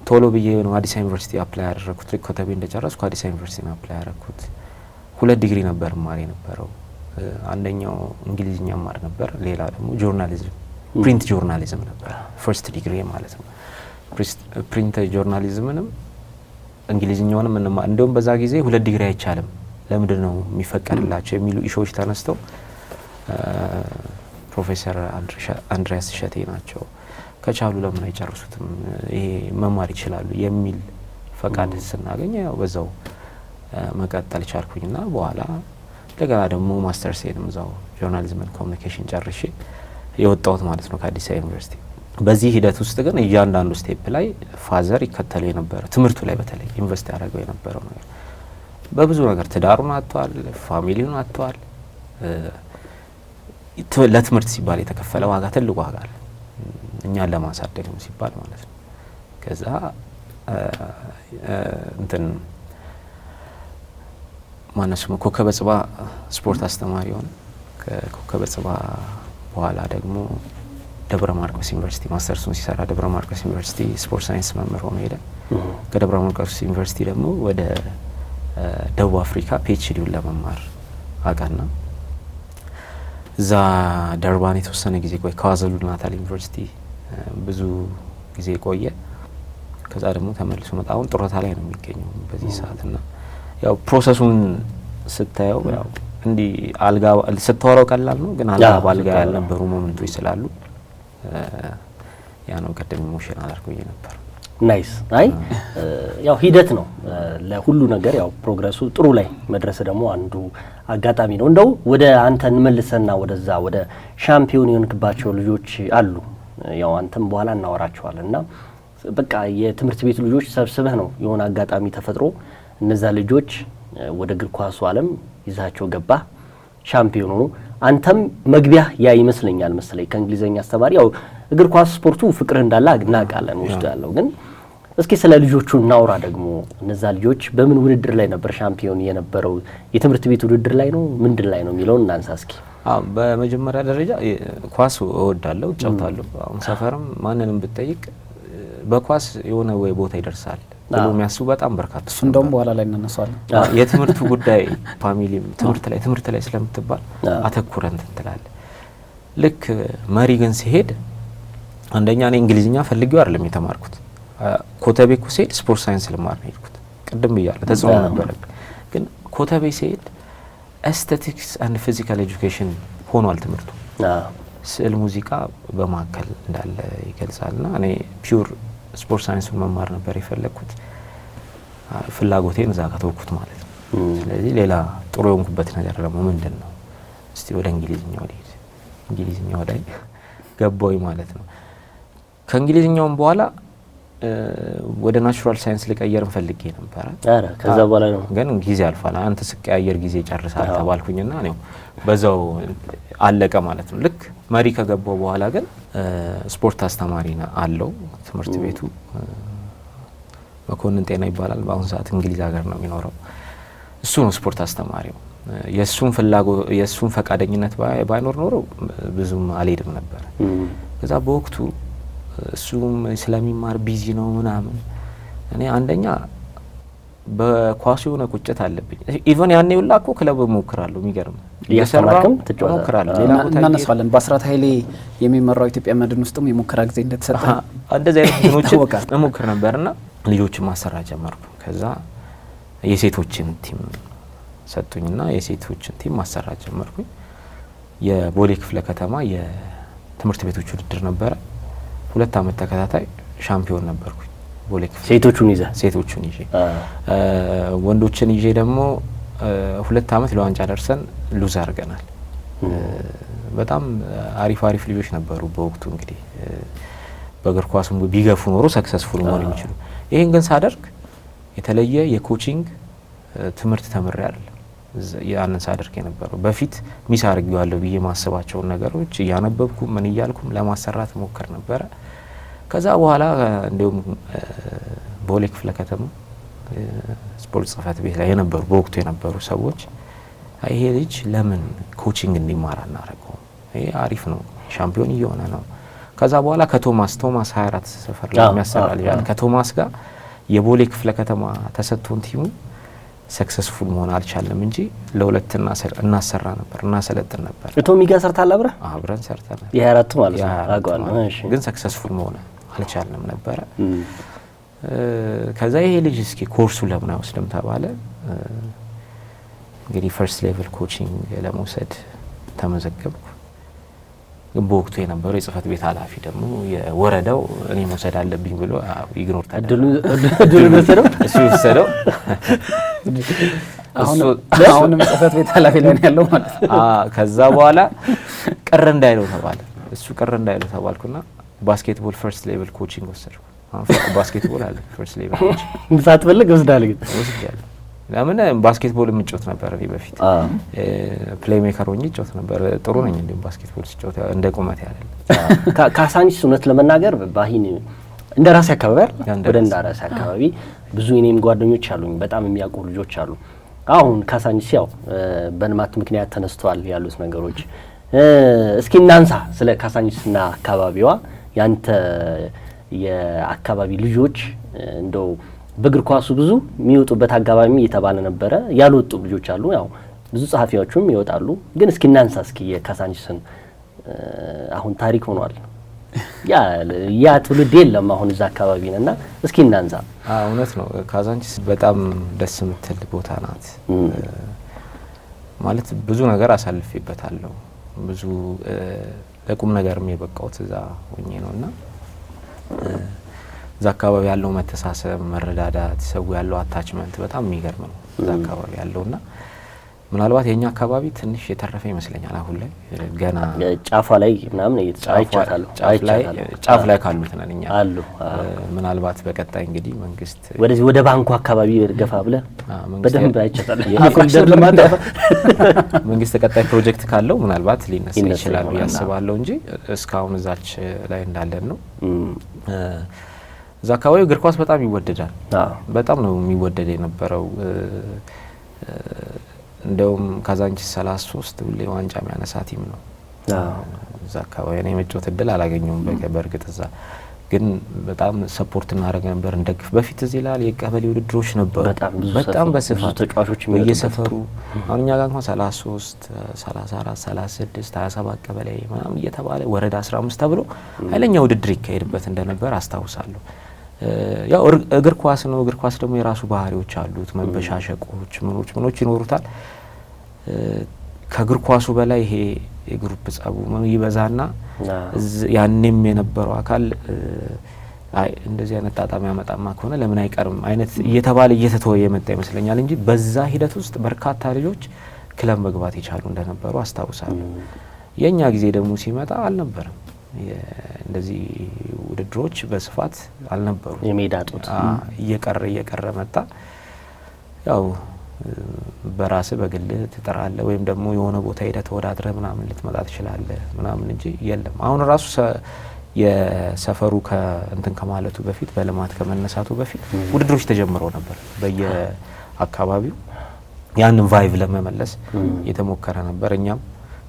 ቶሎ ብዬ ነው አዲስ አበባ ዩኒቨርሲቲ አፕላይ ያደረኩት። ኮተቤ እንደጨረስኩ አዲስ አበባ ዩኒቨርሲቲ ነው አፕላይ ያደረኩት። 2 ዲግሪ ነበር ማር የነበረው። አንደኛው እንግሊዝኛ ማር ነበር፣ ሌላ ደግሞ ጆርናሊዝም ፕሪንት ጆርናሊዝም ነበር ፈርስት ዲግሪ ማለት ነው። ፕሪንት ጆርናሊዝምንም እንግሊዝኛውንም እንደውም በዛ ጊዜ 2 ዲግሪ አይቻልም ለምንድን ነው የሚፈቀድላቸው የሚሉ ኢሹዎች ተነስተው ፕሮፌሰር አንድሪያስ እሸቴ ናቸው ከቻሉ ለምን አይጨርሱትም ይሄ መማር ይችላሉ የሚል ፈቃድ ስናገኝ ያው በዛው መቀጠል ቻልኩኝና በኋላ እንደገና ደግሞ ማስተርስ ሄድም እዛው ጆርናሊዝም ኤንድ ኮሚኒኬሽን ጨርሼ የወጣሁት ማለት ነው ከአዲስ አበባ ዩኒቨርሲቲ። በዚህ ሂደት ውስጥ ግን እያንዳንዱ ስቴፕ ላይ ፋዘር ይከተለው የነበረው ትምህርቱ ላይ በተለይ ኢንቨስት ያደረገው የነበረው ነገር በብዙ ነገር ትዳሩን አጥቷል፣ ፋሚሊውን አጥቷል። ለትምህርት ሲባል የተከፈለ ዋጋ ትልቅ ዋጋ አለ እኛን ለማሳደግ ነው ሲባል ማለት ነው። ከዛ እንትን ማነሱ ኮከበ ጽባ ስፖርት አስተማሪ ሆነ። ከኮከበ ጽባ በኋላ ደግሞ ደብረ ማርቆስ ዩኒቨርሲቲ ማስተርሱን ሲሰራ ደብረ ማርቆስ ዩኒቨርሲቲ ስፖርት ሳይንስ መምህር ሆኖ ሄደ። ከደብረ ማርቆስ ዩኒቨርሲቲ ደግሞ ወደ ደቡብ አፍሪካ ፒኤችዲውን ለመማር አቀና። እዛ ደርባን የተወሰነ ጊዜ ቆየ። ከዋዘሉ ናታል ዩኒቨርሲቲ ብዙ ጊዜ ቆየ። ከዛ ደግሞ ተመልሶ መጣ። አሁን ጡረታ ላይ ነው የሚገኘው በዚህ ሰዓትና ያው ፕሮሰሱን ስታየው ያው እንዲ አልጋ ስታወራው ቀላል ነው፣ ግን አልጋ ባልጋ ያልነበሩ ሞመንቶች ስላሉ ያ ነው ቀደም ኢሞሽናል አድርጎኝ ነበር። ናይስ። አይ ያው ሂደት ነው ለሁሉ ነገር። ያው ፕሮግረሱ ጥሩ ላይ መድረስ ደግሞ አንዱ አጋጣሚ ነው። እንደው ወደ አንተ እንመልሰና ወደዛ ወደ ሻምፒዮን የሆንክባቸው ልጆች አሉ። ያው አንተም በኋላ እናወራቸዋለንና በቃ የትምህርት ቤት ልጆች ሰብስበህ ነው የሆነ አጋጣሚ ተፈጥሮ እነዛ ልጆች ወደ እግር ኳሱ ዓለም ይዛቸው ገባ፣ ሻምፒዮን ሆኑ። አንተም መግቢያ ያ ይመስለኛል መሰለኝ ከእንግሊዘኛ አስተማሪ። ያው እግር ኳስ ስፖርቱ ፍቅር እንዳለ እናውቃለን ውስጥ ያለው። ግን እስኪ ስለ ልጆቹ እናውራ ደግሞ። እነዛ ልጆች በምን ውድድር ላይ ነበር ሻምፒዮን የነበረው? የትምህርት ቤት ውድድር ላይ ነው ምንድን ላይ ነው የሚለውን እናንሳ እስኪ። በመጀመሪያ ደረጃ ኳስ እወዳለሁ፣ እጫወታለሁ። አሁን ሰፈርም ማንንም ብትጠይቅ በኳስ የሆነ ወይ ቦታ ይደርሳል ብሎ የሚያስቡ በጣም በርካታ። እሱ እንደውም በኋላ ላይ እናነሳዋለን። የትምህርቱ ጉዳይ ፋሚሊም ትምህርት ላይ ስለምትባል አተኩረን ትላለህ። ልክ መሪ ግን ሲሄድ አንደኛ እኔ እንግሊዝኛ ፈልጌው አይደለም የተማርኩት። ኮተቤ እኮ ሲሄድ ስፖርት ሳይንስ ልማር ነው የሄድኩት። ቅድም ብያለሁ ተጽዕኖ ነበረብኝ። ግን ኮተቤ ሲሄድ ኤስቴቲክስ አንድ ፊዚካል ኤጁኬሽን ሆኗል ትምህርቱ። ስዕል ሙዚቃ በማከል እንዳለ ይገልጻልና እኔ ፒውር ስፖርት ሳይንሱን መማር ነበር የፈለግኩት። ፍላጎቴን እዛ ከተወኩት ማለት ነው። ስለዚህ ሌላ ጥሩ የሆንኩበት ነገር ደግሞ ምንድን ነው? እስቲ ወደ እንግሊዝኛው ልሂድ። እንግሊዝኛው ላይ ገባሁኝ ማለት ነው። ከእንግሊዝኛውም በኋላ ወደ ናቹራል ሳይንስ ልቀየርም ፈልጌ ነበር። አረ ከዛ በኋላ ነው ግን ጊዜ አልፏል። አንተ ስቀያየር ጊዜ ጨርሳል ተባልኩኝና ነው በዛው አለቀ ማለት ነው። ልክ መሪ ከገባው በኋላ ግን ስፖርት አስተማሪ አለው ትምህርት ቤቱ። መኮንን ጤና ይባላል። በአሁን ሰዓት እንግሊዝ ሀገር ነው የሚኖረው። እሱ ነው ስፖርት አስተማሪው። የእሱን ፈቃደኝነት ባይኖር ኖሮ ብዙም አልሄድም ነበር። ከዛ በወቅቱ እሱም ስለሚማር ቢዚ ነው ምናምን። እኔ አንደኛ በኳሱ የሆነ ቁጭት አለብኝ። ኢቨን ያኔ ሁላ እኮ ክለብ እሞክራለሁ። የሚገርም እያስተማርክም ትጫወታለህ። ሌላ ቦታ እናነሳለን። በአስራት ኃይሌ የሚመራው ኢትዮጵያ መድን ውስጥም የሙከራ ጊዜ እንደተሰጠ እንደዚህ አይነት ቡድኖችን እሞክር ነበርና ልጆችን ማሰራት ጀመርኩ። ከዛ የሴቶችን ቲም ሰጡኝና የሴቶችን ቲም ማሰራት ጀመርኩኝ። የቦሌ ክፍለ ከተማ የትምህርት ቤቶች ውድድር ነበረ። 2 አመት ተከታታይ ሻምፒዮን ነበርኩኝ። ቦሌ ክፍለ ሴቶቹን ይዤ ወንዶችን ይዤ ደግሞ 2 አመት ለዋንጫ ደርሰን ሉዝ አድርገናል። በጣም አሪፍ ልጆች ነበሩ በወቅቱ። እንግዲህ በእግር ኳስም ቢገፉ ኖሮ ሰክሰስፉል መሆን የሚችሉ። ይሄን ግን ሳደርግ የተለየ የኮቺንግ ትምህርት ተምሬ አይደለም ያንን ሳደርግ የነበረው። በፊት ሚስ አድርጌዋለሁ ብዬ ማስባቸውን ነገሮች እያነበብኩ ምን እያልኩም ለማሰራት ሞክር ነበረ። ከዛ በኋላ እንዲሁም ቦሌ ክፍለ ከተማ ስፖርት ጽህፈት ቤት ላይ የነበሩ በወቅቱ የነበሩ ሰዎች ይሄ ልጅ ለምን ኮቺንግ እንዲማር አናረገው? ይሄ አሪፍ ነው፣ ሻምፒዮን እየሆነ ነው። ከዛ በኋላ ከቶማስ 24 ሰፈር ላይ የሚያሰራ ልጅ አለ። ከቶማስ ጋር የቦሌ ክፍለ ከተማ ተሰጥቶን ቲሙ ሰክሰስፉል መሆን አልቻለም እንጂ ለሁለት እናሰራ ነበር፣ እናሰለጥን ነበር። ቶሚ ጋር ሰርታል አብረን ሰርተናል። የ24 ማለት ነው አጓና። እሺ ግን ሰክሰስፉል መሆን አልቻለም ነበር። ከዛ ይሄ ልጅ እስኪ ኮርሱ ለምን አይወስድም ተባለ። እንግዲህ ፈርስት ሌቭል ኮቺንግ ለመውሰድ ተመዘገብኩ። በወቅቱ የነበረው የጽህፈት ቤት ኃላፊ ደግሞ የወረዳው እኔ መውሰድ አለብኝ ብሎ ኢግኖር ታደሉ ወሰደው። እሱ ወሰደው። አሁንም ጽህፈት ቤት ኃላፊ ላይ ነው ያለው ማለት ነው። ከዛ በኋላ ቀረ እንዳይለው ተባለ። እሱ ቀረ እንዳይለው ተባልኩና ባስኬትቦል ፈርስት ሌቭል ኮቺንግ ወሰድኩ። ባስኬትቦል አለ ፈርስት ሌቭል ኮቺንግ ሳትፈልግ ወስዳለህ? ግን ወስጃለሁ። ለምን ባስኬትቦል የምጫወት ነበር እኔ በፊት ፕሌይ ሜከር ሆኜ እጫወት ነበር። ጥሩ ነኝ እንዴ ባስኬትቦል ስጫወት እንደ ቁመት ያለኝ። ካሳንቺስ እውነት ለመናገር ባሂን እንደ ራሴ አካባቢ አይደል? ወደ እንደ ራሴ አካባቢ ብዙ እኔም ጓደኞች አሉኝ፣ በጣም የሚያውቁ ልጆች አሉ። አሁን ካሳንቺስ ያው በልማት ምክንያት ተነስተዋል ያሉት ነገሮች። እስኪ እናንሳ ስለ ካሳንቺስና አካባቢዋ። ያንተ የአካባቢ ልጆች እንደው በእግር ኳሱ ብዙ የሚወጡበት አጋባሚ እየተባለ ነበረ። ያልወጡ ልጆች አሉ፣ ያው ብዙ ጸሐፊዎችም ይወጣሉ። ግን እስኪ እናንሳ እስኪ የካሳንቺስን አሁን ታሪክ ሆኗል። ያ ትውልድ የለም አሁን እዛ አካባቢ ነውና እስኪ እናንሳ። እውነት ነው። ካሳንቺስ በጣም ደስ የምትል ቦታ ናት። ማለት ብዙ ነገር አሳልፌበታለሁ። ብዙ ለቁም ነገርም የበቃሁት እዛ ሆኜ ነውና እዛ አካባቢ ያለው መተሳሰብ፣ መረዳዳት፣ ሰው ያለው አታችመንት በጣም የሚገርም ነው እዛ አካባቢ ያለውና ምናልባት የኛ አካባቢ ትንሽ የተረፈ ይመስለኛል። አሁን ላይ ገና ጫፋ ላይ ምናምን እየተጫወታለሁ ጫፍ ላይ ካሉት ነን እኛ አሉ። ምናልባት በቀጣይ እንግዲህ መንግስት ወደዚህ ወደ ባንኩ አካባቢ ገፋ ብለ በደንብ አይቻታለሁ። መንግስት ቀጣይ ፕሮጀክት ካለው ምናልባት ሊነሳ ይችላል ያስባለሁ እንጂ እስካሁን እዛች ላይ እንዳለን ነው። እዛ አካባቢ እግር ኳስ በጣም ይወደዳል። በጣም ነው የሚወደድ የነበረው። እንደውም ካዛንቺስ 33 ሁሌ ዋንጫ የሚያነሳ ቲም ነው። እዛ አካባቢ እኔ መጫወት እድል አላገኘሁም። በእርግጥ እዛ ግን በጣም ሰፖርት እናደርግ ነበር፣ እንደግፍ። በፊት እዚህ ላይ የቀበሌ ውድድሮች ነበሩ በጣም በስፋት ተጫዋቾች በየሰፈሩ። አሁን እኛ ጋር እንኳን 33 34 36 27 ቀበሌ ምናምን እየተባለ ወረዳ 15 ተብሎ ኃይለኛ ውድድር ይካሄድበት እንደነበር አስታውሳለሁ። ያው እግር ኳስ ነው። እግር ኳስ ደግሞ የራሱ ባህሪዎች አሉት፣ መበሻሸቆች ምኖች ይኖሩታል። ከእግር ኳሱ በላይ ይሄ የግሩፕ ጸቡ ምን ይበዛና ያንንም የነበረው አካል አይ እንደዚህ አይነት ጣጣም ያመጣማ ከሆነ ለምን አይቀርም አይነት እየተባለ እየተተወ የመጣ ይመስለኛል እንጂ በዛ ሂደት ውስጥ በርካታ ልጆች ክለብ መግባት የቻሉ እንደነበሩ አስታውሳለሁ። የኛ ጊዜ ደግሞ ሲመጣ አልነበረም። እንደዚህ ውድድሮች በስፋት አልነበሩ። የሜዳ ጦት እየቀረ መጣ። ያው በራስ በግል ትጥራለህ ወይም ደግሞ የሆነ ቦታ ሄደህ ተወዳድረህ ምናምን ልትመጣ ትችላለህ ምናምን እንጂ የለም። አሁን ራሱ የሰፈሩ ከእንትን ከማለቱ በፊት በልማት ከመነሳቱ በፊት ውድድሮች ተጀምረው ነበር በየአካባቢው። ያንን ቫይቭ ለመመለስ የተሞከረ ነበር። እኛም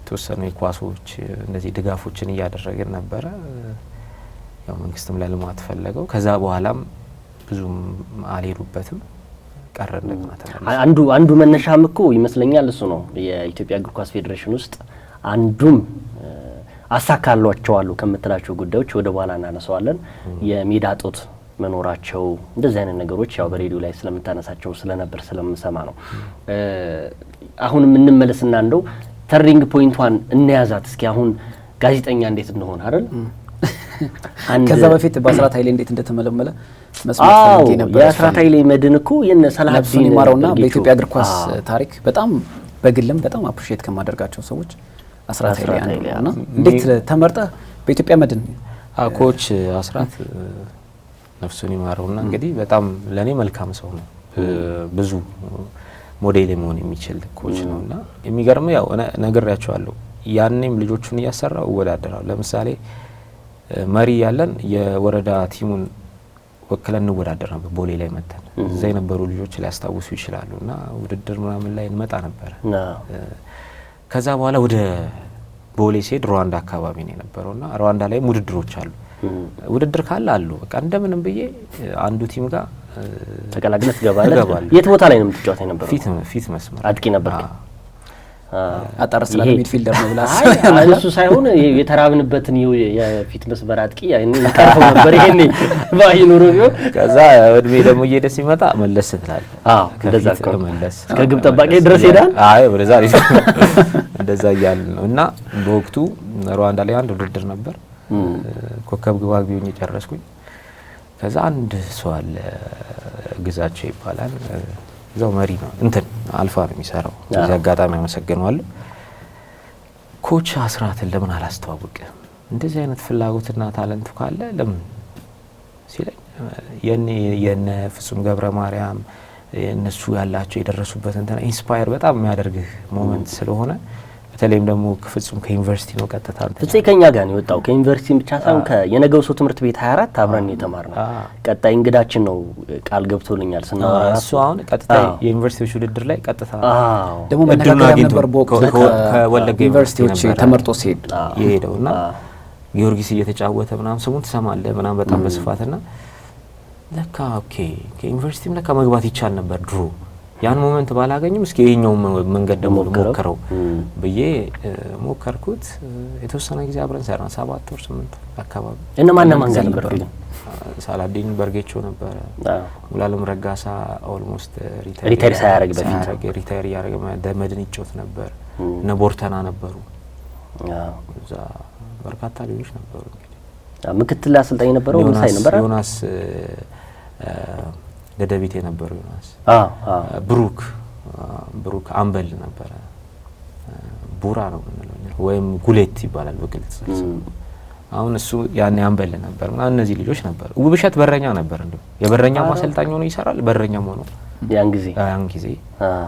ተወሰኑ የኳሶች እንደዚህ ድጋፎችን እያደረግን ነበረ። ያው መንግስትም ለልማት ፈለገው። ከዛ በኋላም ብዙም አልሄዱበትም ቀረ እንደገና ተመለሰ። አንዱ መነሻም እኮ ይመስለኛል እሱ ነው። የኢትዮጵያ እግር ኳስ ፌዴሬሽን ውስጥ አንዱም አሳካሏቸዋለሁ ከምትላቸው ጉዳዮች ወደ በኋላ እናነሳዋለን የሜዳ ጦት መኖራቸው እንደዚህ አይነት ነገሮች ያው በሬዲዮ ላይ ስለምታነሳቸው ስለነበር ስለምሰማ ነው። አሁንም እንመለስና እንደው ተርኒንግ ፖይንቷን እንያዛት እስኪ። አሁን ጋዜጠኛ እንዴት እንደሆነ አይደል? ከዛ በፊት በአስራት ኃይሌ እንዴት እንደተመለመለ መስማት ፈልጌ ነበር። የአስራት ኃይሌ መድን እኮ የነ ሰላሀዲን ይማረውና በኢትዮጵያ እግር ኳስ ታሪክ በጣም በግልም በጣም አፕሪሺየት ከማደርጋቸው ሰዎች አስራት ኃይሌ አንዱ ነውና እንዴት ተመርጠ በኢትዮጵያ መድን? ኮች አስራት ነፍሱን ይማረውና እንግዲህ በጣም ለኔ መልካም ሰው ነው። ብዙ ሞዴል መሆን የሚችል ኮች ነውና የሚገርም ያው ነግሬያቸዋለሁ። ያኔም ልጆቹን እያሰራው እወዳደራለሁ። ለምሳሌ መሪ ያለን የወረዳ ቲሙን ወክለን እንወዳደር ነበር ቦሌ ላይ መተን። እዛ የነበሩ ልጆች ሊያስታውሱ ይችላሉና ውድድር ምናምን ላይ እንመጣ ነበር። ከዛ በኋላ ወደ ቦሌ ሲሄድ ሩዋንዳ አካባቢ ነው የነበረውና ሩዋንዳ ላይ ውድድሮች አሉ። ውድድር ካለ አሉ በቃ እንደምንም ብዬ አንዱ ቲም ጋር ተቀላቅለህ ትገባለህ። የት ቦታ ላይ ነው የምትጫወተው የነበረው? ፊት መስመር አጥቂ ነበር። አጣራስ ላይ ሚድፊልደር ነው ብላስ እሱ ሳይሆን የተራብንበትን የፊት መስመር አጥቂ ያኔ ታርፈው ነበር። ይሄኔ ባይኖር ነው። ከዛ እድሜ ደግሞ እየሄደ ሲመጣ መለስ ትላለህ። እንደዛ እኮ መለስ ከግብ ጠባቂ ድረስ ሄዳል። ወደዛ እንደዛ እያለ ነው። እና በወቅቱ ሩዋንዳ ላይ አንድ ውድድር ነበር። ኮከብ ግብ አግቢ ሆኜ ጨረስኩኝ። ከዛ አንድ ሰው አለ ግዛቸው ይባላል። እዛው መሪ ነው እንትን አልፋ ነው የሚሰራው። እዚህ አጋጣሚ አመሰግናለሁ። ኮች አስራትን ለምን አላስተዋወቅም? እንደዚህ አይነት ፍላጎትና ታለንቱ ካለ ለምን ሲለኝ የነ ፍጹም ገብረ ማርያም እነሱ ያላቸው የደረሱበት እንትና ኢንስፓየር በጣም የሚያደርግህ ሞመንት ስለሆነ በተለይም ደግሞ ፍጹም ከዩኒቨርሲቲ ነው ቀጥታ ፍጹም ከኛ ጋር ነው የወጣው። ከዩኒቨርሲቲ ብቻ ሳይሆን የነገው ሰው ትምህርት ቤት 24 አብረን የተማርነው ቀጣይ እንግዳችን ነው። ቃል ገብቶልኛል ስናወራ እሱ አሁን ቀጥታ የዩኒቨርሲቲዎች ውድድር ላይ ቀጥታ ደግሞ መነጋገር ነበር። ከወለጋ ዩኒቨርሲቲዎች ተመርጦ ሲሄድ የሄደውና ጊዮርጊስ እየተጫወተ ምናምን ስሙን ትሰማለህ ምናምን በጣም በስፋትና ለካ ኦኬ ከዩኒቨርሲቲም ለካ መግባት ይቻል ነበር ድሮ። ያን ሞመንት ባላገኝም እስኪ ይሄኛው መንገድ ደግሞ ሞከረው ብዬ ሞከርኩት። የተወሰነ ጊዜ አብረን ሰራን 7 ወር 8 አካባቢ። እና ማን ጋር ነበር? ሳላዲን በርጌቾ ነበር። ሙላለም ረጋሳ ኦልሞስት ሪታየር ሳያረግ በፊት ሪታየር ያረገ ደመድን ይጮት ነበር። እነ ቦርተና ነበሩ። እዛ በርካታ ልጆች ነበሩ። እንግዲህ ምክትል አሰልጣኝ ነበረው ምሳይ ነበር ዮናስ ደደቢት የነበረው ዮናስ ብሩክ አምበል ነበረ። ቡራ ነው ምንለው ወይም ጉሌት ይባላል በግልጽ። አሁን እሱ ያኔ አምበል ነበር። እነዚህ ልጆች ነበሩ። ውብሸት በረኛ ነበር። እንደው የበረኛ ማሰልጣኝ ሆኖ ይሰራል። በረኛም ሆኖ ያን ጊዜ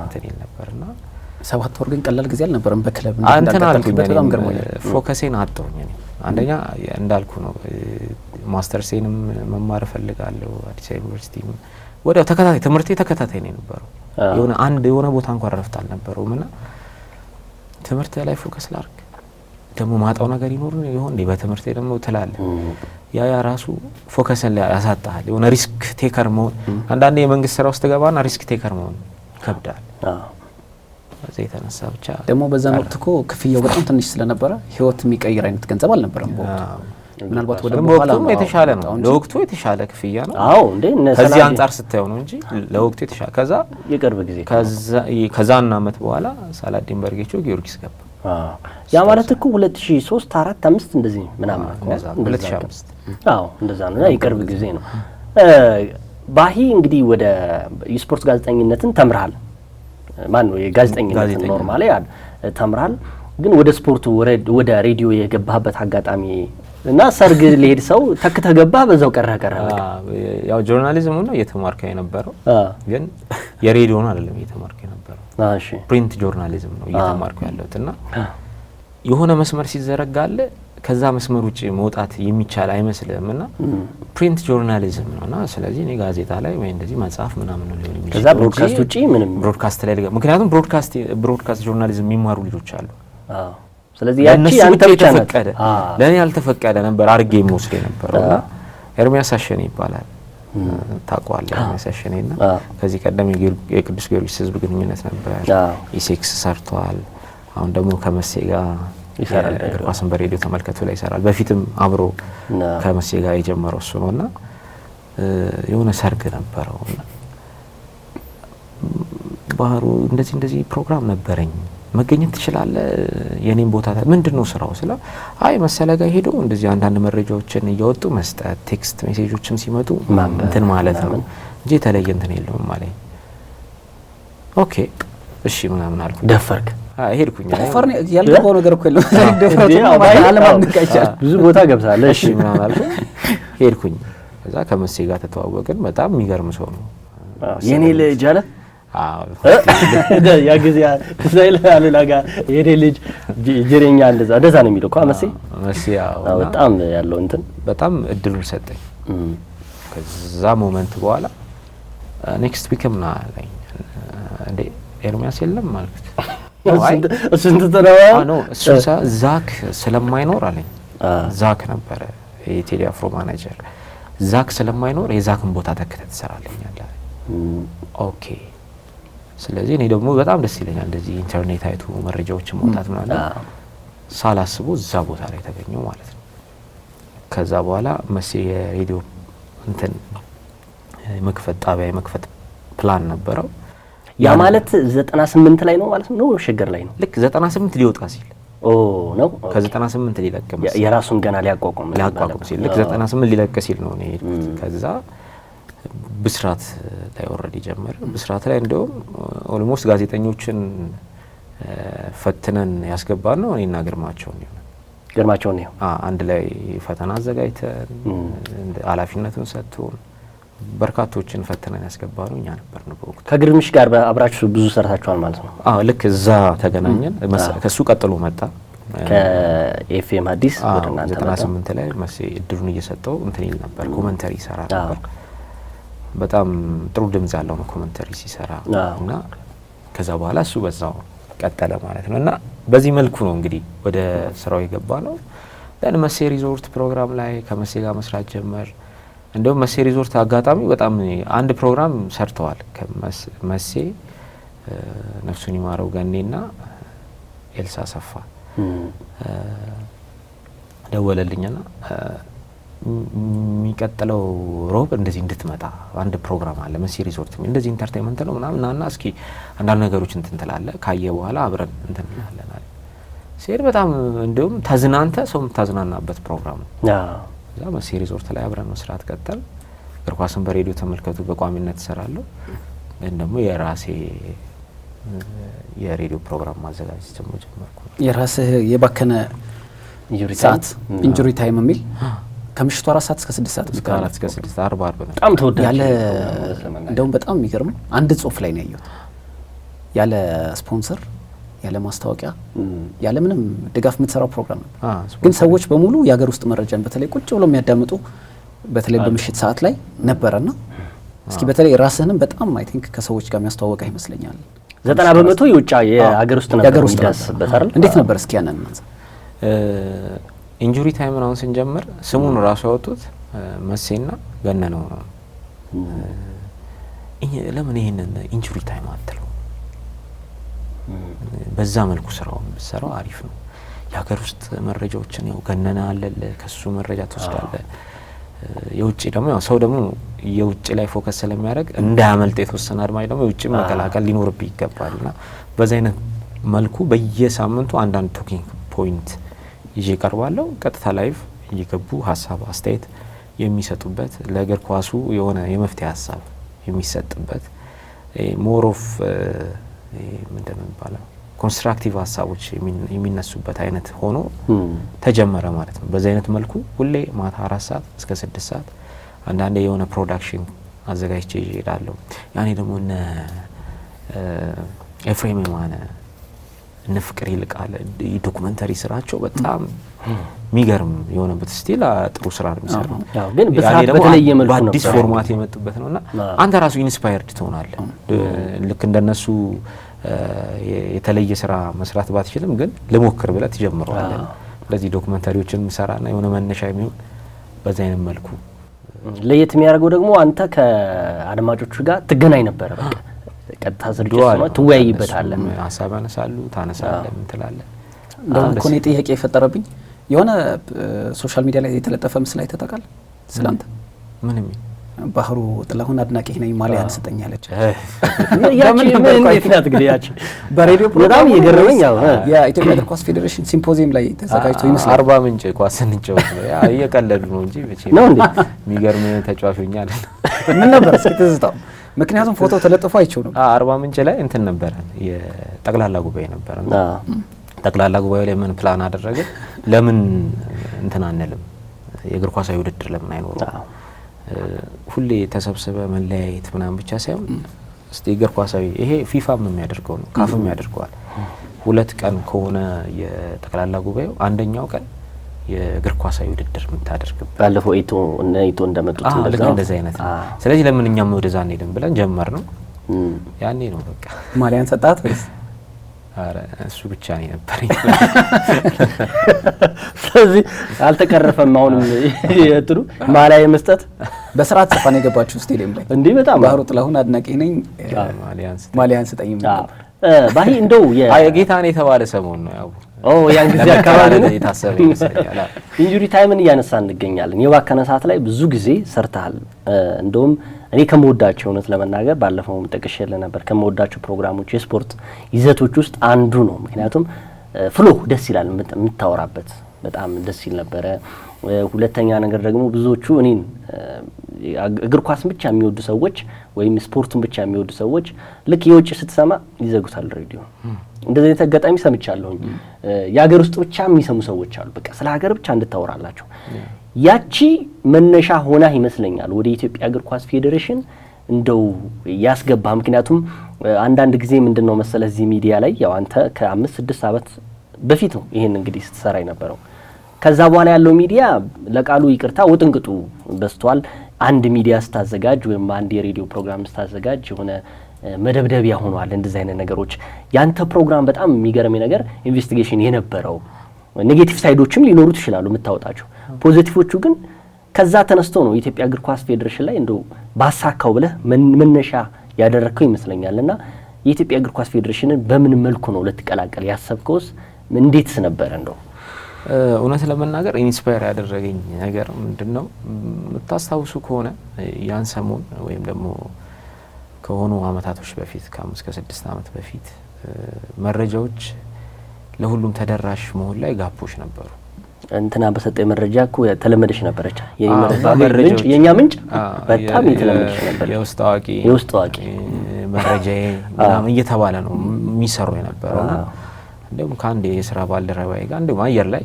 እንትን ነበርና 7 ወር ግን ቀላል ጊዜ አልነበረም። በክለብ በጣም ገርሞኛል። ፎከሴን አጣሁኝ እኔ አንደኛ እንዳልኩ ነው። ማስተርሴንም መማር ፈልጋለሁ አዲስ አበባ ዩኒቨርሲቲ። ወዲያው ተከታታይ ትምህርቴ ተከታታይ ነው የነበረው። የሆነ ቦታ እንኳን ረፍት አልነበረውም እና ትምህርት ላይ ፎከስ ላርግ ደግሞ ማጣው ነገር ይኖር ይሆን እንዴ በትምህርቴ ደግሞ ትላለህ። ያ ራሱ ፎከስን ላይ ያሳጣሃል። የሆነ ሪስክ ቴከር መሆን አንዳንዴ የመንግስት ስራ ውስጥ ገባና ሪስክ ቴከር መሆን ይከብዳል። በዚህ የተነሳ ብቻ ደግሞ በዛ ወቅት እኮ ክፍያው በጣም ትንሽ ስለነበረ ህይወት የሚቀይር አይነት ገንዘብ አልነበረም በወቅቱ። ምናልባት ወደ በኋላ ነው የተሻለ ነው። ለወቅቱ የተሻለ ክፍያ ነው። አዎ እንዴ ከዚህ አንፃር ስታየው ነው እንጂ ለወቅቱ የተሻለ ከዛ የቅርብ ጊዜ ከዛና አመት በኋላ ሳላዲን በርጌቾ ጊዮርጊስ ገባ። ያ ማለት እኮ 2003 4 5 እንደዚህ ምናምን ነው 2005 እንደዛ ነው። የቅርብ ጊዜ ነው። ባሂ እንግዲህ ወደ የስፖርት ጋዜጠኝነትን ተምራል። ማን ነው የጋዜጠኝነት ኖርማሊ ተምራል። ግን ወደ ስፖርቱ ወደ ሬዲዮ የገባህበት አጋጣሚ እና ሰርግ ሊሄድ ሰው ተክተህ ገባ በዛው ቀረ በቃ። ያው ጆርናሊዝም ነው እየተማርከው የነበረው ግን የሬዲዮን አይደለም እየተማርከው የነበረው። ፕሪንት ጆርናሊዝም ነው እየተማርከው ያለውትና የሆነ መስመር ሲዘረጋለ ከዛ መስመር ውጪ መውጣት የሚቻል አይመስልምና ፕሪንት ጆርናሊዝም ነውና ስለዚህ እኔ ጋዜጣ ላይ ወይ እንደዚህ መጽሐፍ ምናምን ነው ሊሆን የሚችለው። ከዛ ብሮድካስት ውጪ ምንም ብሮድካስት ላይ ምክንያቱም ብሮድካስት ጆርናሊዝም የሚማሩ ልጆች አሉ። ስለዚህ ያቺ አንተ ብቻ ተፈቀደ ለኔ ያልተፈቀደ ነበር አርጌ የምወስድ ነበርና ኤርሚያስ አሸኔ ይባላል ታውቀዋለህ? ኤርሚያስ አሸኔና ከዚህ ቀደም የቅዱስ ጊዮርጊስ ህዝብ ግንኙነት ነበር፣ ኢሴክስ ሰርቷል። አሁን ደግሞ ከመሴ ጋር ይሰራል፣ እግር ኳስን በሬዲዮ ተመልከቱ ላይ ይሰራል። በፊትም አብሮ ከመሴ ጋር የጀመረው እሱ ነውና የሆነ ሰርግ ነበረውና ባህሩ እንደዚህ ፕሮግራም ነበረኝ መገኘት ትችላለህ የኔን ቦታ ምንድነው ስራው ስለ አይ መሰለ ጋር ሄዶ እንደዚህ አንዳንድ መረጃዎችን እያወጡ መስጠት ቴክስት ሜሴጆችም ሲመጡ እንትን ማለት ነው እንጂ የተለየ እንትን የለውም ማለት ኦኬ እሺ ምናምን አልኩ። ደፈርክ? ሄድኩኝ። ደፈርን ያልገባው ነገር እኮ የለም ብዙ ቦታ ገብታለህ። እሺ ምናምን አልኩ ሄድኩኝ። ከዛ ከመሴ ጋር ተተዋወቅን። በጣም የሚገርም ሰው ነው የኔ ልጅ አለ ያ ጊዜ ትዛይለ አሉላ ጋር የኔ ልጅ ጅሬኛ እንደዛ ነው የሚለው እኮ መሴ ያው በጣም ያለው እንትን በጣም እድሉን ሰጠኝ። ከዛ ሞመንት በኋላ ኔክስት ዊክ ምና አለኝ እንዴ ኤርሚያስ የለም ማለት እሱ እንትተረው ነው እሱ ዛክ ስለማይኖር አለኝ። ዛክ ነበረ የቴዲ አፍሮ ማኔጀር። ዛክ ስለማይኖር የዛክን ቦታ ተከተ ተሰራለኛል። ኦኬ ስለዚህ እኔ ደግሞ በጣም ደስ ይለኛል እንደዚህ ኢንተርኔት አይቱ መረጃዎችን ማውጣት ማለት ሳላስበው እዛ ቦታ ላይ ተገኘው ማለት ነው። ከዛ በኋላ መሴ የሬዲዮ እንትን መክፈት ፕላን ነበረው። ያ ማለት 98 ላይ ነው ማለት ነው ሸገር ላይ ነው። ልክ 98 ሊወጣ ሲል ነው ከ98 ሊለቀም የራሱን ገና ሊያቋቁም ሲል ልክ 98 ሊለቀ ሲል ነው እኔ ከዛ ብስራት ላይ ኦሬዲ ጀመረ። ብስራት ላይ እንደውም ኦልሞስት ጋዜጠኞችን ፈትነን ያስገባን ነው እኔና ግርማቸው ነው አንድ ላይ ፈተና አዘጋጅተን ኃላፊነቱን ሰጥቶን በርካቶችን ፈትነን ያስገባን እኛ ነበርን በወቅቱ። ከግርምሽ ጋር አብራችሁ ብዙ ሰርታችኋል ማለት ነው? ልክ እዛ ተገናኘን። ከሱ ቀጥሎ መጣ ከኤፍኤም አዲስ ወደ እናንተ 98 ላይ መሴ እድሉን እየሰጠው እንትን ይል ነበር፣ ኮሜንተሪ ይሰራ ነበር። በጣም ጥሩ ድምጽ ያለው ነው ኮሜንተሪ ሲሰራ እና ከዛ በኋላ እሱ በዛው ቀጠለ ማለት ነውና በዚህ መልኩ ነው እንግዲህ ወደ ስራው የገባ ነው። መሴ ሪዞርት ፕሮግራም ላይ ከመሴ ጋር መስራት ጀመር። እንደውም መሴ ሪዞርት አጋጣሚ በጣም አንድ ፕሮግራም ሰርተዋል ከመሴ ነፍሱን ይማረው ገኔና ኤልሳ ሰፋ ደወለልኝና የሚቀጥለው ሮብ እንደዚህ እንድትመጣ አንድ ፕሮግራም አለ መሴ ሪዞርት እንደዚህ ኢንተርቴይንመንት ነው ምናምን እና እስኪ አንዳንድ ነገሮች እንትን ትላለህ ካየ በኋላ አብረን እንትን እንላለን አለ። ሲሄድ በጣም እንደውም ተዝናንተ ሰው የምታዝናናበት ፕሮግራም ነው። እዛ መሴ ሪዞርት ላይ አብረን መስራት ቀጠል። እግር ኳስን በሬዲዮ ተመልከቱ በቋሚነት እሰራለሁ። ግን ደግሞ የራሴ የሬዲዮ ፕሮግራም ማዘጋጀት ጀመርኩ። የራስህ የባከነ ሰዓት ኢንጁሪ ታይም የሚል ከምሽቱ 4 ሰዓት እስከ 6 ሰዓት እስከ 4 እስከ 6 40 ነው በጣም ተወዳጅ ያለ እንደውም በጣም የሚገርም አንድ ጽሁፍ ላይ ነው ያየሁት። ያለ ስፖንሰር ያለ ማስታወቂያ ያለ ምንም ድጋፍ የምትሰራው ፕሮግራም ነው። ግን ሰዎች በሙሉ የሀገር ውስጥ መረጃን በተለይ ቁጭ ብሎ የሚያዳምጡ በተለይ በምሽት ሰዓት ላይ ነበርና እስኪ በተለይ ራስህንም በጣም አይ ቲንክ ከሰዎች ጋር የሚያስተዋወቀ ይመስለኛል። 90% የውጭ የሀገር ውስጥ ነበር የሚዳስበት አይደል? እንዴት ነበር እስኪ ያንን ማለት ኢንጁሪ ታይም ነው ስንጀምር ስሙን ራሱ ያወጡት መሴና ገነነው ነው። ለምን ይሄንን ኢንጁሪ ታይም አትለው? በዛ መልኩ ስራውን ብትሰራው አሪፍ ነው። የሀገር ውስጥ መረጃዎችን ያው ገነነ አለለ ከሱ መረጃ ትወስዳለህ። የውጭ ደግሞ ያው ሰው ደግሞ የውጭ ላይ ፎከስ ስለሚያደርግ እንዳያመልጥ የተወሰነ አድማጭ ደግሞ የውጭ መከላከል ሊኖርብህ ይገባልና በዛ አይነት መልኩ በየሳምንቱ አንዳንድ ቶኪንግ ፖይንት ይዤ ቀርባለሁ። ቀጥታ ላይቭ እየገቡ ሀሳብ አስተያየት የሚሰጡበት ለእግር ኳሱ የሆነ የመፍትሄ ሀሳብ የሚሰጥበት ሞር ኦፍ ምንድነው የሚባለው ኮንስትራክቲቭ ሀሳቦች የሚነሱበት አይነት ሆኖ ተጀመረ ማለት ነው። በዚህ አይነት መልኩ ሁሌ ማታ 4 ሰዓት እስከ 6 ሰዓት አንዳንዴ የሆነ ፕሮዳክሽን አዘጋጅቼ ይሄዳለሁ። ያኔ ደግሞ እነ ኤፍሬም የማነ እነ ፍቅር ይልቃል ዶክመንተሪ ስራቸው በጣም የሚገርም የሆነበት ስቲል ጥሩ ስራ ነው የሚሰራው። ግን በሰዓት በተለየ መልኩ ነው በአዲስ ፎርማት የመጡበት ነውና አንተ ራሱ ኢንስፓየርድ ትሆናለህ። ልክ እንደነሱ የተለየ ስራ መስራት ባትችልም ግን ልሞክር ብለህ ትጀምረዋለህ። ስለዚህ ዶክመንተሪዎችን ሰራና የሆነ መነሻ የሚሆን በዛ አይነት መልኩ ለየት የሚያደርገው ደግሞ አንተ ከአድማጮቹ ጋር ትገናኝ ነበር። በቃ ቀጥታ ስርጭት ነው ትወያይበታለህ፣ ሀሳብ ያነሳሉ፣ ታነሳለህ፣ ምን ትላለህ። እንደውም እኮ ነው ጥያቄ የፈጠረብኝ የሆነ ሶሻል ሚዲያ ላይ የተለጠፈ ምስል ላይ ተጠቃል ስላንተ ምን የሚል ባህሩ ጥላሁን አድናቂ ነኝ ማሊያ አንስጠኛለች። በሬዲዮ በጣም እየገረመኝ የኢትዮጵያ እግር ኳስ ፌዴሬሽን ሲምፖዚየም ላይ ተዘጋጅቶ ይመስላል። አርባ ምንጭ ኳስ እንጫወት ነው እየቀለዱ ነው እንጂ ነው እንዴ? የሚገርም ተጫዋቾኛ አይደል? ምን ነበር እስኪ ትዝታው? ምክንያቱም ፎቶ ተለጥፎ አይቼው ነው። አርባ ምንጭ ላይ እንትን ነበር የጠቅላላ ጉባኤ ነበር። ጠቅላላ ጉባኤ ላይ ምን ፕላን አደረገ? ለምን እንትን አንልም የእግር ኳሳዊ ውድድር ለምን አይኖርም? ሁሌ ተሰብስበ መለያየት ምናምን ብቻ ሳይሆን እስቲ እግር ኳሳዊ ይሄ ፊፋም የሚያደርገው ነው ካፍም ያደርገዋል። 2 ቀን ከሆነ የጠቅላላ ጉባኤው አንደኛው ቀን የእግር ኳሳዊ ውድድር የምታደርግበት ባለፈው ኢቶ እንደመጡት እንደዛ አይነት። ስለዚህ ለምን እኛም ወደዛ እንሄድም ብለን ጀመር ነው። ያኔ ነው በቃ ማሊያን ሰጣት ወይስ? አረ እሱ ብቻ ነው የነበረኝ። ስለዚህ አልተቀረፈም። አሁንም የጥሩ ማሊያ መስጠት በስርዓት ጽፋን የገባችሁ ስቴዲየም ላይ እንዴ? በጣም ባህሩ ጥላሁን አድናቂ ነኝ ማሊያን ስጠኝ ባሂ እንደው የጌታን የተባለ ሰሞን ነው ያው ያን ጊዜ አካባቢ ነው የታሰበ ይመስላል። ኢንጁሪ ታይምን እያነሳን እንገኛለን። የባከነ ሰዓት ላይ ብዙ ጊዜ ሰርተሃል። እንደውም እኔ ከመወዳቸው እውነት ለመናገር ባለፈውም ጠቅሼልህ ነበር ከመወዳቸው ፕሮግራሞች የስፖርት ይዘቶች ውስጥ አንዱ ነው። ምክንያቱም ፍሎ ደስ ይላል፣ የምታወራበት በጣም ደስ ይል ነበረ። ሁለተኛ ነገር ደግሞ ብዙዎቹ እኔን እግር ኳስን ብቻ የሚወዱ ሰዎች ወይም ስፖርቱን ብቻ የሚወዱ ሰዎች ልክ የውጭ ስትሰማ ይዘጉታል ሬዲዮ። እንደዚህ አይነት አጋጣሚ ሰምቻለሁኝ። የሀገር ውስጥ ብቻ የሚሰሙ ሰዎች አሉ። በቃ ስለ ሀገር ብቻ እንድታወራላቸው ያቺ መነሻ ሆና ይመስለኛል ወደ ኢትዮጵያ እግር ኳስ ፌዴሬሽን እንደው ያስገባ። ምክንያቱም አንዳንድ ጊዜ ምንድነው መሰለ እዚህ ሚዲያ ላይ ያው አንተ ከ5-6 ዓመት በፊት ነው ይሄን እንግዲህ ስትሰራ የነበረው። ከዛ በኋላ ያለው ሚዲያ ለቃሉ ይቅርታ ወጥንቅጡ በስቷል። አንድ ሚዲያ ስታዘጋጅ ወይም አንድ የሬዲዮ ፕሮግራም ስታዘጋጅ የሆነ መደብደቢያ ሆኗል እንደዚህ አይነት ነገሮች። ያንተ ፕሮግራም በጣም የሚገርመኝ ነገር ኢንቨስቲጌሽን የነበረው ኔጌቲቭ ሳይዶችም ሊኖሩት ይችላሉ የምታወጣቸው፣ ፖዚቲቮቹ ግን ከዛ ተነስቶ ነው የኢትዮጵያ እግር ኳስ ፌዴሬሽን ላይ እንደው ባሳካው ብለህ መነሻ ያደረከው ይመስለኛልና የኢትዮጵያ እግር ኳስ ፌዴሬሽንን በምን መልኩ ነው ለተቀላቀል ያሰብከውስ እንዴትስ ነበር? እንደው እውነት ለመናገር ኢንስፓየር ያደረገኝ ነገር ምንድነው የምታስታውሱ ከሆነ ያን ሰሞን ወይም ደግሞ ከሆኑ አመታቶች በፊት ከ5-6 አመት በፊት መረጃዎች ለሁሉም ተደራሽ መሆን ላይ ጋፖች ነበሩ። እንትና በሰጠኝ መረጃ እኮ ተለመደሽ ነበረች የኛ ምንጭ በጣም የተለመደሽ ነበር። የውስጥ አዋቂ መረጃዬ ምናምን እየተባለ ነው የሚሰሩ የነበረው። እንደውም ከአንድ የስራ ባልደረባዬ ጋር እንደውም አየር ላይ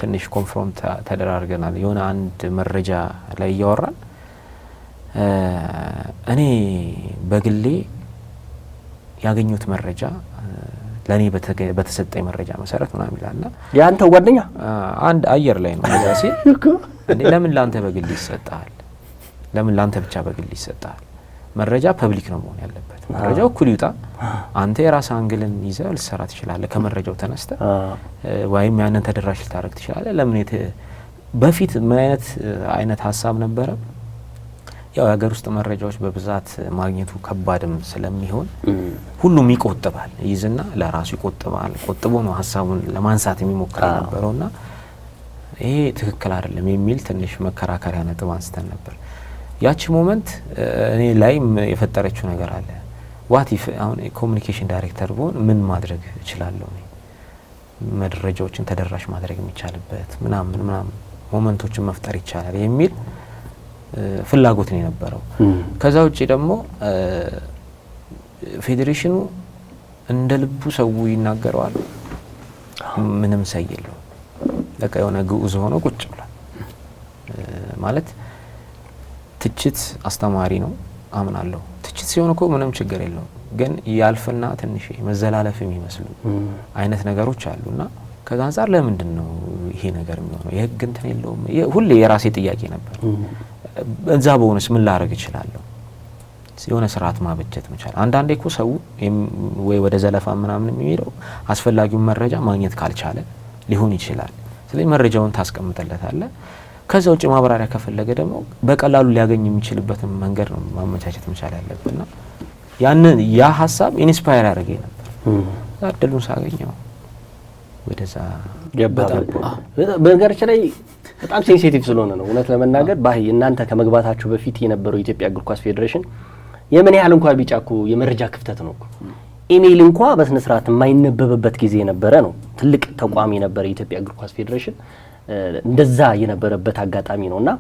ትንሽ ኮንፍሮንት ተደራርገናል። የሆነ አንድ መረጃ ላይ እያወራን እኔ በግሌ ያገኙት መረጃ ለኔ በተሰጠኝ መረጃ መሰረት ምናምን ይላልና ያንተ ጓደኛ አንድ አየር ላይ ነው እንደዛ ሲል እኔ ለምን ላንተ በግል ይሰጣል? ለምን ላንተ ብቻ በግል ይሰጣል? መረጃ ፐብሊክ ነው መሆን ያለበት። መረጃው እኩል ይውጣ። አንተ የራስ አንግልን ይዘህ ልሰራ ትችላለህ። ከመረጃው ተነስተህ ወይም ያንን ተደራሽ ልታረግ ትችላለህ። ለምን በፊት ምን አይነት ሀሳብ ነበረ? ያው የሀገር ውስጥ መረጃዎች በብዛት ማግኘቱ ከባድም ስለሚሆን ሁሉም ይቆጥባል፣ ይዝና ለራሱ ይቆጥባል። ቆጥቦ ነው ሀሳቡን ለማንሳት የሚሞክር ነበርውና ይሄ ትክክል አይደለም የሚል ትንሽ መከራከሪያ ነጥብ አንስተን ነበር። ያቺ ሞመንት እኔ ላይም የፈጠረችው ነገር አለ። ዋት ኢፍ አሁን ኮሙኒኬሽን ዳይሬክተር ብሆን ምን ማድረግ እችላለሁ? መረጃዎችን ተደራሽ ማድረግ የሚቻልበት ምናምን ሞመንቶችን መፍጠር ይቻላል የሚል ፍላጎት ነው የነበረው። ከዛ ውጪ ደግሞ ፌዴሬሽኑ እንደ ልቡ ሰው ይናገረዋል፣ ምንም ሳይየለው በቃ የሆነ ግዑዝ ሆኖ ቁጭ ብሏል። ማለት ትችት አስተማሪ ነው አምናለሁ። ትችት ሲሆን እኮ ምንም ችግር የለውም። ግን ያልፍና ትንሽ መዘላለፍ የሚመስሉ አይነት ነገሮች አሉና ከዛ አንፃር ለምንድን ነው ይሄ ነገር የሚሆነው? የህግ እንትን የለውም። ሁሌ የራሴ ጥያቄ ነበር። እዛ በሆነስ ምን ላደርግ እችላለሁ? የሆነ ስርዓት ማበጀት መቻል። አንዳንዴ እኮ ሰው ወይ ወደ ዘለፋ ምናምን የሚሄደው አስፈላጊውን መረጃ ማግኘት ካልቻለ ሊሆን ይችላል። ስለዚህ መረጃውን ታስቀምጥለታለህ። ከዛ ውጭ ማብራሪያ ከፈለገ ደግሞ በቀላሉ ሊያገኝ የሚችልበትን መንገድ ነው ማመቻቸት መቻል ያለብንና ያንን ያ ሀሳብ ኢንስፓየር ያደርገኝ ነበር። እድሉን ሳገኘው ወደዛ ገባሁ። በነገራችን ላይ በጣም ሴንሲቲቭ ስለሆነ ነው እውነት ለመናገር ባይ እናንተ ከመግባታችሁ በፊት የነበረው የኢትዮጵያ እግር ኳስ ፌዴሬሽን የምን ያህል እንኳን ቢጫ እኮ የመረጃ ክፍተት ነው እኮ ኢሜይል እንኳን በስነ ስርዓት የማይነበብበት ጊዜ የነበረ ነው። ትልቅ ተቋም የነበረ የኢትዮጵያ እግር ኳስ ፌዴሬሽን እንደዛ የነበረበት አጋጣሚ ነውና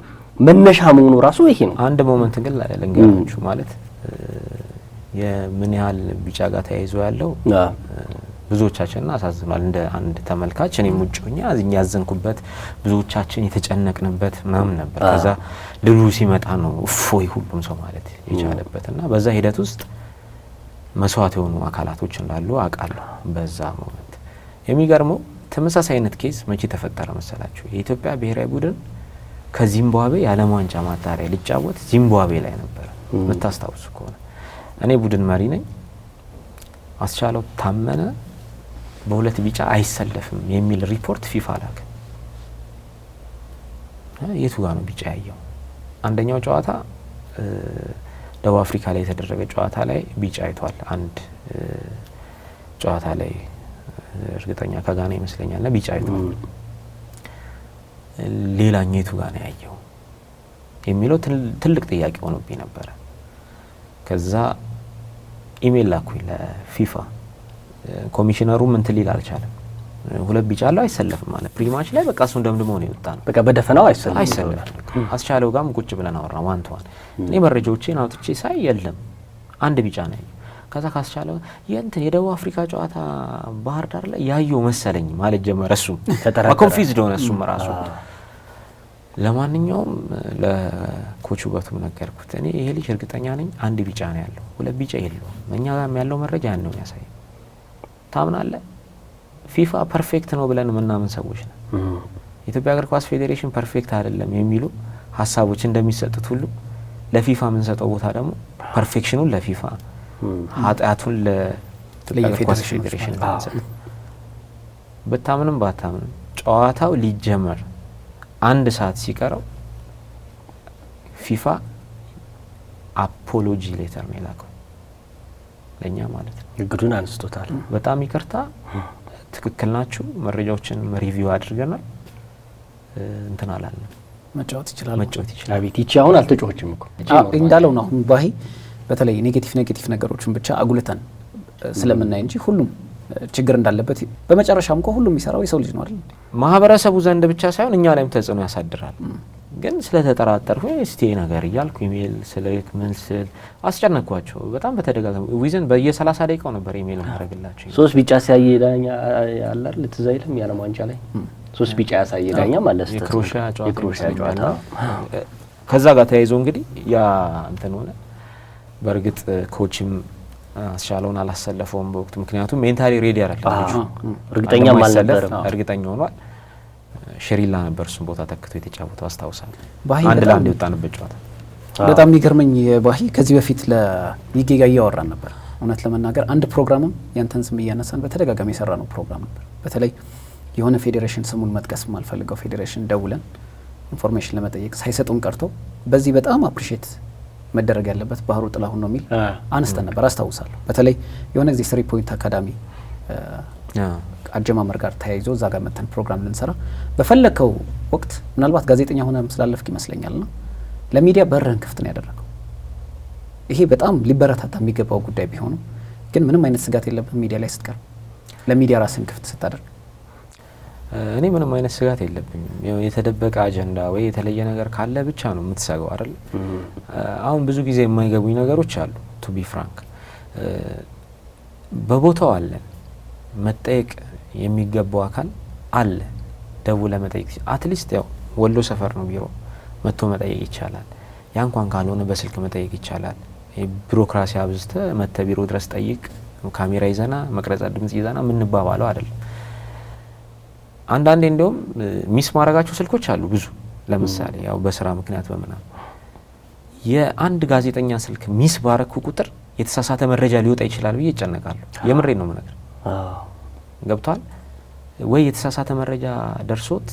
መነሻ መሆኑ ራሱ ይሄ ነው። አንድ ሞመንት ግን ልንገራችሁ ማለት የምን ያህል ቢጫ ጋር ተያይዞ ያለው ብዙዎቻችንን አሳዝኗል። እንደ አንድ ተመልካች እኔም ውጭ ሆኜ ያዘንኩበት ብዙዎቻችን የተጨነቅንበት ምናምን ነበር። ከዛ ድሉ ሲመጣ ነው እፎይ ሁሉም ሰው ማለት የቻለበትና በዛ ሂደት ውስጥ መስዋዕት የሆኑ አካላቶች እንዳሉ አውቃለሁ። በዛ ሞመንት የሚገርመው ተመሳሳይ አይነት ኬስ መቼ ተፈጠረ መሰላችሁ? የኢትዮጵያ ብሔራዊ ቡድን ከዚምባብዌ የዓለም ዋንጫ ማጣሪያ ሊጫወት ዚምባብዌ ላይ ነበር። የምታስታውሱ ከሆነ እኔ ቡድን መሪ ነኝ። አስቻለው ታመነ በሁለት ቢጫ አይሰለፍም የሚል ሪፖርት ፊፋ ላከ። የቱ ጋር ነው ቢጫ ያየው? አንደኛው ጨዋታ ደቡብ አፍሪካ ላይ የተደረገ ጨዋታ ላይ ቢጫ አይቷል። አንድ ጨዋታ ላይ እርግጠኛ ከጋና ይመስለኛልና ቢጫ አይቷል። ሌላኛው የቱ ጋር ነው ያየው የሚለው ትልቅ ጥያቄ ሆኖብኝ ነበረ። ከዛ ኢሜል ላኩኝ ለፊፋ። ኮሚሽነሩ ምን ትሊል አልቻለም። ሁለት ቢጫ አለው አይሰለፍም ማለት ፕሪማች ላይ በቃ እሱን ደምድመው ነው የወጣ ነው። በቃ በደፈናው አይሰለፍም። አስቻለው ጋርም ቁጭ ብለን አወራ ዋንቷን። እኔ መረጃዎቼን አውጥቼ ሳይ የለም አንድ ቢጫ ነው። ከዛ ካስቻለው የደቡብ አፍሪካ ጨዋታ ባህር ዳር ላይ ያየው መሰለኝ ማለት ጀመረ። እሱ ኮንፊውዝድ ሆነ እሱም ራሱ። ለማንኛውም ለኮቹ በቱም ነገርኩት። እኔ ይሄ ልጅ እርግጠኛ ነኝ አንድ ቢጫ ነው ያለው፣ ሁለት ቢጫ የለውም። እኛ ጋርም ያለው መረጃ ያን ነው የሚያሳየው። ታምናለህ? ፊፋ ፐርፌክት ነው ብለን ምናምን ሰዎች ነው። የኢትዮጵያ እግር ኳስ ፌዴሬሽን ፐርፌክት አይደለም የሚሉ ሀሳቦች እንደሚሰጡት ሁሉ ለፊፋ ምን ሰጠው ቦታ ደግሞ ፐርፌክሽኑን ለፊፋ ኃጢአቱን ለኢትዮጵያ እግር ኳስ ፌዴሬሽን ተሰጠ። በታምንም ባታምንም ጨዋታው ሊጀመር አንድ ሰዓት ሲቀረው ፊፋ አፖሎጂ ሌተር ነው የላከው ለኛ ማለት ነው። እግዱን አንስቶታል። በጣም ይቅርታ፣ ትክክል ናችሁ፣ መረጃዎችን ሪቪው አድርገናል፣ እንትን አላለም፣ መጫወት ይችላል። አቤት ይቺ አሁን አልተጮኸችም እኮ እንዳለው ነው። አሁን ባይ በተለይ ኔጌቲቭ ነገሮችን ብቻ አጉልተን ስለምናይ እንጂ ሁሉም ችግር እንዳለበት በመጨረሻም እኮ ሁሉም የሚሰራው የሰው ልጅ ነው አይደል? ማህበረሰቡ ዘንድ ብቻ ሳይሆን እኛ ላይም ተጽዕኖ ያሳድራል። ግን ስለተጠራጠርኩ እስቲ ነገር እያልኩ ኢሜል ስልክ ምን ስል አስጨነቅኳቸው በጣም በተደጋጋሚ ዊዝን በየ30 ደቂቃው ነበር ኢሜል ማድረግላቸው። 3 ቢጫ ሲያየ ዳኛ ያለ አይደል ትዝ አይልም? የዓለም ዋንጫ ላይ 3 ቢጫ ያሳየ ዳኛ ማለት ነው። የክሮሺያ ጨዋታ ከዛ ጋር ተያይዞ እንግዲህ ያ እንትን ሆነ። በእርግጥ ኮችም አስቻለውን አላሰለፈውም በወቅቱ፣ ምክንያቱም ሜንታሊ ሬዲ አይደለም፣ እርግጠኛም አልነበረም። እርግጠኛ ሆኗል። ሸሪላ ነበር እሱን ቦታ ተክቶ የተጫወተው አስታውሳለሁ። አንድ ለአንድ የወጣንበት ጨዋታ በጣም የሚገርመኝ ባሂ ከዚህ በፊት ለይጌ ጋር እያወራን ነበር። እውነት ለመናገር አንድ ፕሮግራምም ያንተን ስም እያነሳን በተደጋጋሚ የሰራ ነው ፕሮግራም ነበር። በተለይ የሆነ ፌዴሬሽን ስሙን መጥቀስ የማልፈልገው ፌዴሬሽን ደውለን ኢንፎርሜሽን ለመጠየቅ ሳይሰጡን ቀርቶ በዚህ በጣም አፕሪሼት መደረግ ያለበት ባህሩ ጥላሁን ነው የሚል አንስተን ነበር አስታውሳለሁ። በተለይ የሆነ ጊዜ 3 ፖይንት አካዳሚ አጀማመር ጋር ተያይዞ እዛ ጋር መተን ፕሮግራም ልንሰራ በፈለከው ወቅት ምናልባት ጋዜጠኛ ሆነ ስላለፍክ ይመስለኛልና ለሚዲያ በርህን ክፍት ነው ያደረገው። ይሄ በጣም ሊበረታታ የሚገባው ጉዳይ ቢሆንም ግን ምንም አይነት ስጋት የለብህም ሚዲያ ላይ ስትቀርብ፣ ለሚዲያ ራስን ክፍት ስታደርግ። እኔ ምንም አይነት ስጋት የለብኝም። የተደበቀ አጀንዳ ወይ የተለየ ነገር ካለ ብቻ ነው የምትሰጋው አይደል? አሁን ብዙ ጊዜ የማይገቡኝ ነገሮች አሉ። ቱ ቢ ፍራንክ በቦታው አለ መጠየቅ የሚገባው አካል አለ። ደውለህ መጠየቅ አትሊስት ያው ወሎ ሰፈር ነው ቢሮ መጥቶ መጠየቅ ይቻላል። ያ እንኳን ካልሆነ በስልክ መጠየቅ ይቻላል። ቢሮክራሲ አብዝተ መተ ቢሮ ድረስ ጠይቅ ካሜራ ይዘና መቅረጻ ድምጽ ይዘና ምን ባባለው አይደለም። አንዳንዴ እንደውም ሚስ ማረጋቸው ስልኮች አሉ ብዙ። ለምሳሌ ያው በስራ ምክንያት በመና የአንድ ጋዜጠኛ ስልክ ሚስ ባረኩ ቁጥር የተሳሳተ መረጃ ሊወጣ ይችላል ብዬ እጨነቃለሁ። የምሬ ነው ነገር ገብቷል ወይ? የተሳሳተ መረጃ ደርሶት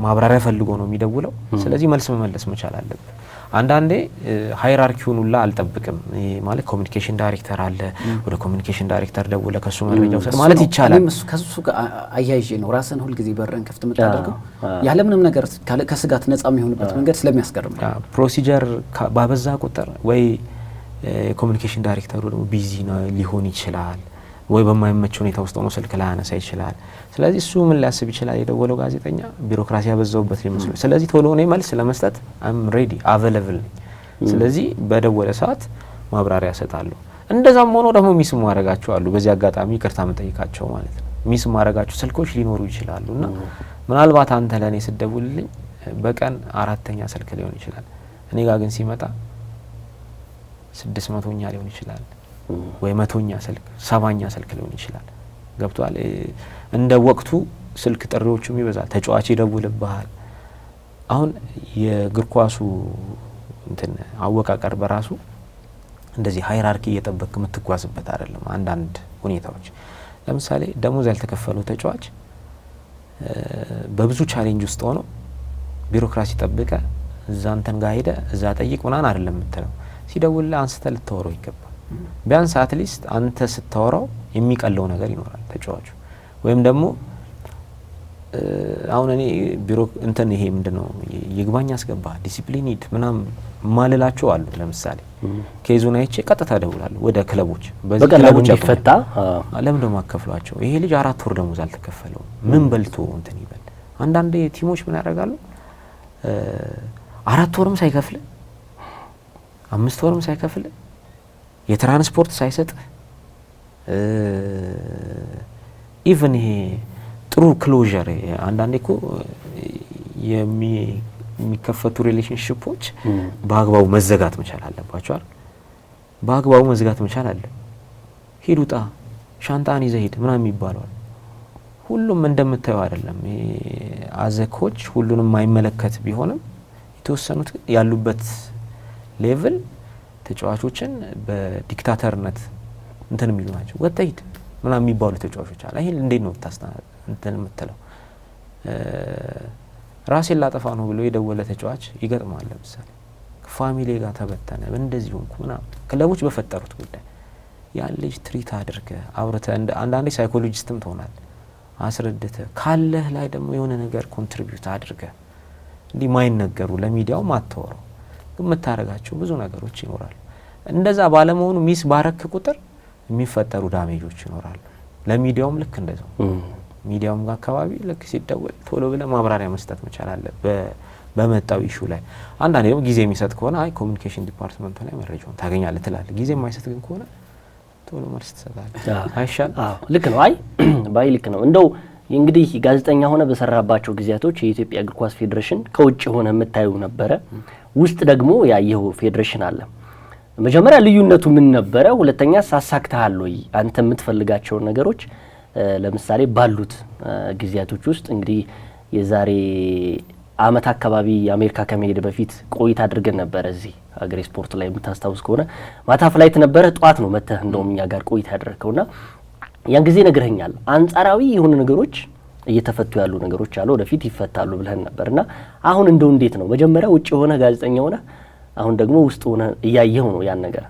ማብራሪያ ፈልጎ ነው የሚደውለው። ስለዚህ መልስ መመለስ መቻል አለበት። አንዳንዴ ሃይራርኪውን ሁላ አልጠብቅም ማለት ኮሙኒኬሽን ዳይሬክተር አለ፣ ወደ ኮሙኒኬሽን ዳይሬክተር ደውለ ከሱ መረጃው ሰጥ ማለት ይቻላል። ከሱ ጋር አያይዤ ነው ራስን ሁሉ ጊዜ በረን ክፍት የምታደርገው ያለ ምንም ነገር ከስጋት ነፃ የሚሆንበት መንገድ ስለሚያስገርም ፕሮሲጀር ባበዛ ቁጥር ወይ ኮሙኒኬሽን ዳይሬክተሩ ደግሞ ቢዚ ነው ሊሆን ይችላል፣ ወይ በማይመች ሁኔታ ውስጥ ሆኖ ስልክ ላይ አነሳ ይችላል። ስለዚህ እሱ ምን ሊያስብ ይችላል? የደወለው ጋዜጠኛ ቢሮክራሲ ያበዛውበት ሊመስል። ስለዚህ ቶሎ ነው መልስ ለመስጠት አም ሬዲ አቬሌብል ነኝ። ስለዚህ በደወለ ሰዓት ማብራሪያ ሰጣለሁ። እንደዛም ሆኖ ደግሞ ሚስ ማረጋቸው አሉ። በዚህ አጋጣሚ ይቅርታ መጠይቃቸው ማለት ነው። ሚስ ማረጋቸው ስልኮች ሊኖሩ ይችላሉና ምናልባት አንተ ለኔ ስደውልልኝ በቀን 4ኛ ስልክ ሊሆን ይችላል፣ እኔ ጋር ግን ሲመጣ 600ኛ ሊሆን ይችላል ወይ 100ኛ ስልክ 70ኛ ስልክ ሊሆን ይችላል። ገብቷል? እንደ ወቅቱ ስልክ ጥሪዎቹም ይበዛል። ተጫዋች ይደውልብሃል። አሁን የእግር ኳሱ እንትን አወቃቀር በራሱ እንደዚህ ሃይራርኪ እየጠበቅ የምትጓዝበት አይደለም። አንዳንድ ሁኔታዎች ለምሳሌ ደሞዝ ያልተከፈለው ተጫዋች በብዙ ቻሌንጅ ውስጥ ሆኖ ቢሮክራሲ ጠብቀ እዛ እንትን ጋር ሄደ እዛ ጠይቅ ምናምን አይደለም የምትለው። ሲደውል አንስተ ልታወራው ይገባል። ቢያንስ አትሊስት አንተ ስታወራው የሚቀለው ነገር ይኖራል ተጫዋቹ። ወይም ደግሞ አሁን እኔ ቢሮ እንትን ይሄ ምንድነው ይግባኝ አስገባ ዲሲፕሊን ሂድ ምናምን ማለላቸው አሉ። ለምሳሌ ኬዙን አይቼ ቀጥታ ደውላለሁ ወደ ክለቦች። በዚህ ክለቦች ይፈታ ለምን ደሞ አከፍሏቸው? ይሄ ልጅ 4 ወር ደሞዝ አልተከፈለው ምን በልቶ እንትን ይበል። አንዳንድ ቲሞች ምን ያደርጋሉ? 4 ወርም ሳይከፍል 5 ወርም ሳይከፍል የትራንስፖርት ሳይሰጥ ኢቭን ይሄ ጥሩ ክሎዥር አንዳንዴ እኮ የሚከፈቱ ሪሌሽንሺፖች በአግባቡ መዘጋት መቻል አለባቸው አይደል? በአግባቡ መዘጋት መቻል አለ። ሂዱጣ ሻንጣን ይዘህ ሂድ ምናምን ይባላል። ሁሉም እንደምታየው አይደለም። አዘኮች ሁሉንም ማይመለከት ቢሆንም የተወሰኑት ያሉበት ሌቭል ተጫዋቾችን በዲክታተርነት እንትን የሚሉ ናቸው። ወጣይት ምናምን የሚባሉ ተጫዋቾች አለ። ይሄን እንዴት ነው እንትን የምትለው? ራሴን ላጠፋ ነው ብሎ የደወለ ተጫዋች ይገጥማል። ለምሳሌ ፋሚሊ ጋር ተበተነ እንደዚህ ሆንኩ ምናምን ክለቦች በፈጠሩት ጉዳይ ያን ልጅ ትሪት አድርገ አውርተ አንዳንዴ ሳይኮሎጂስትም ትሆናል አስረድተ ካለህ ላይ ደግሞ የሆነ ነገር ኮንትሪቢዩት አድርገ እንዲህ ማይነገሩ ለሚዲያው ማተወረው የምታረጋቸው ብዙ ነገሮች ይኖራሉ። እንደዛ ባለመሆኑ ሚስ ባረክ ቁጥር የሚፈጠሩ ዳሜጆች ይኖራሉ። ለሚዲያውም ልክ እንደዛው ሚዲያውም ጋር አካባቢ ልክ ሲደወል ቶሎ ብለ ማብራሪያ መስጠት መቻል አለ በመጣው ኢሹ ላይ። አንዳንዴ ደግሞ ጊዜ የሚሰጥ ከሆነ አይ ኮሙኒኬሽን ዲፓርትመንቱ ላይ መረጃውን ታገኛለህ ትላለህ። ጊዜ የማይሰጥ ግን ከሆነ ቶሎ መልስ ትሰጣለህ። አይሻል? ልክ ነው። አይ ባይ ልክ ነው። እንደው እንግዲህ ጋዜጠኛ ሆነ በሰራባቸው ጊዜያቶች የኢትዮጵያ እግር ኳስ ፌዴሬሽን ከውጭ ሆነ የምታዩ ነበረ፣ ውስጥ ደግሞ ያየው ፌዴሬሽን አለ። መጀመሪያ ልዩነቱ ምን ነበረ? ሁለተኛ ሳሳክተሃል ወይ አንተ የምትፈልጋቸው ነገሮች? ለምሳሌ ባሉት ጊዜያቶች ውስጥ እንግዲህ የዛሬ አመት አካባቢ አሜሪካ ከመሄድ በፊት ቆይታ አድርገን ነበር እዚህ ሀገሬ ስፖርት ላይ የምታስታውስ ከሆነ ማታ ፍላይት ነበረ፣ ጧት ነው መተህ እንደውም እኛ ጋር ቆይታ ያደረከውና ያን ጊዜ ነግረኛል። አንጻራዊ የሆኑ ነገሮች እየተፈቱ ያሉ ነገሮች አሉ፣ ወደፊት ይፈታሉ ብለህን ነበርና አሁን እንደው እንዴት ነው? መጀመሪያ ውጭ ሆነ ጋዜጠኛ ሆነ አሁን ደግሞ ውስጥ ሆነ እያየው ነው ያን ነገር።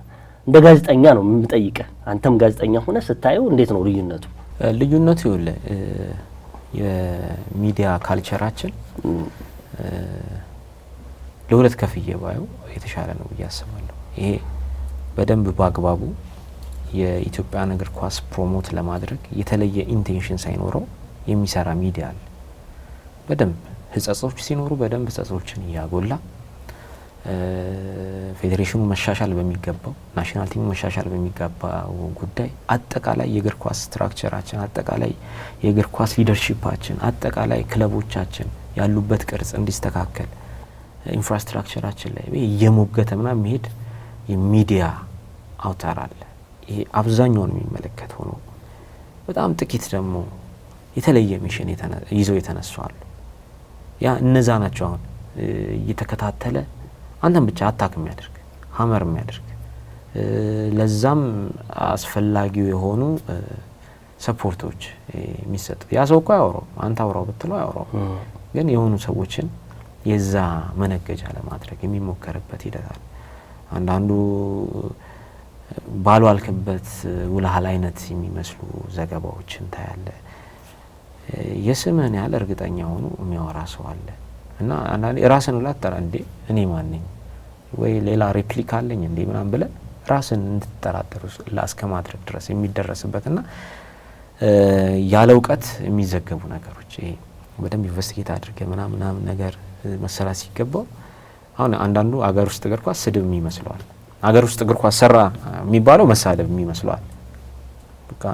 እንደ ጋዜጠኛ ነው የምጠይቀህ። አንተም ጋዜጠኛ ሆነ ስታየው እንዴት ነው ልዩነቱ? ልዩነቱ ይኸውልህ የሚዲያ ካልቸራችን ለሁለት ከፍዬ ባየው የተሻለ ነው ብዬ አስባለሁ። ይሄ በደንብ በአግባቡ የኢትዮጵያን እግር ኳስ ፕሮሞት ለማድረግ የተለየ ኢንቴንሽን ሳይኖረው የሚሰራ ሚዲያ አለ። በደንብ ህጸጾች ሲኖሩ በደንብ ህጸጾችን እያጎላ ፌዴሬሽኑ መሻሻል በሚገባው ናሽናል ቲሙ መሻሻል በሚገባው ጉዳይ አጠቃላይ የእግር ኳስ ስትራክቸራችን፣ አጠቃላይ የእግር ኳስ ሊደርሺፓችን፣ አጠቃላይ ክለቦቻችን ያሉበት ቅርጽ እንዲስተካከል ኢንፍራስትራክቸራችን ላይ እየሞገተ ምናምን መሄድ የሚዲያ አውታር አለ። ይሄ አብዛኛውን የሚመለከት ሆኖ በጣም ጥቂት ደግሞ የተለየ ሚሽን ይዘው የተነሱ አሉ። ያ እነዛ ናቸው አሁን እየተከታተለ አንተን ብቻ አታክ የሚያደርግ ሀመር የሚያደርግ ለዛም አስፈላጊው የሆኑ ሰፖርቶች የሚሰጡ። ያ ሰው እኮ ያወራው አንተ አውራው ብትለው ያወራው፣ ግን የሆኑ ሰዎችን የዛ መነገጃ ለማድረግ የሚሞከርበት ሂደት አለ። አንዳንዱ ባልዋልክበት ውለሃል አይነት የሚመስሉ ዘገባዎችን ታያለ። የስምህን ያህል እርግጠኛ ሆኖ የሚያወራ ሰው አለ እና አንዳንዴ ራስን ላጠራ እንዴ እኔ ማን ነኝ ወይ ሌላ ሬፕሊካ አለኝ እንዴ ምናምን ብለህ ራስን እንድትጠራጠሩ እስከ ማድረግ ድረስ የሚደረስበትና ያለ እውቀት የሚዘገቡ ነገሮች ይሄ በደንብ ኢንቨስቲጌት አድርገ ምናምን ነገር መሰራት ሲገባው አሁን አንዳንዱ አገር ውስጥ እግር ኳስ ስድብ የሚመስለዋል። አገር ውስጥ እግር ኳስ ሰራ የሚባለው መሳደብ የሚመስለዋል። በቃ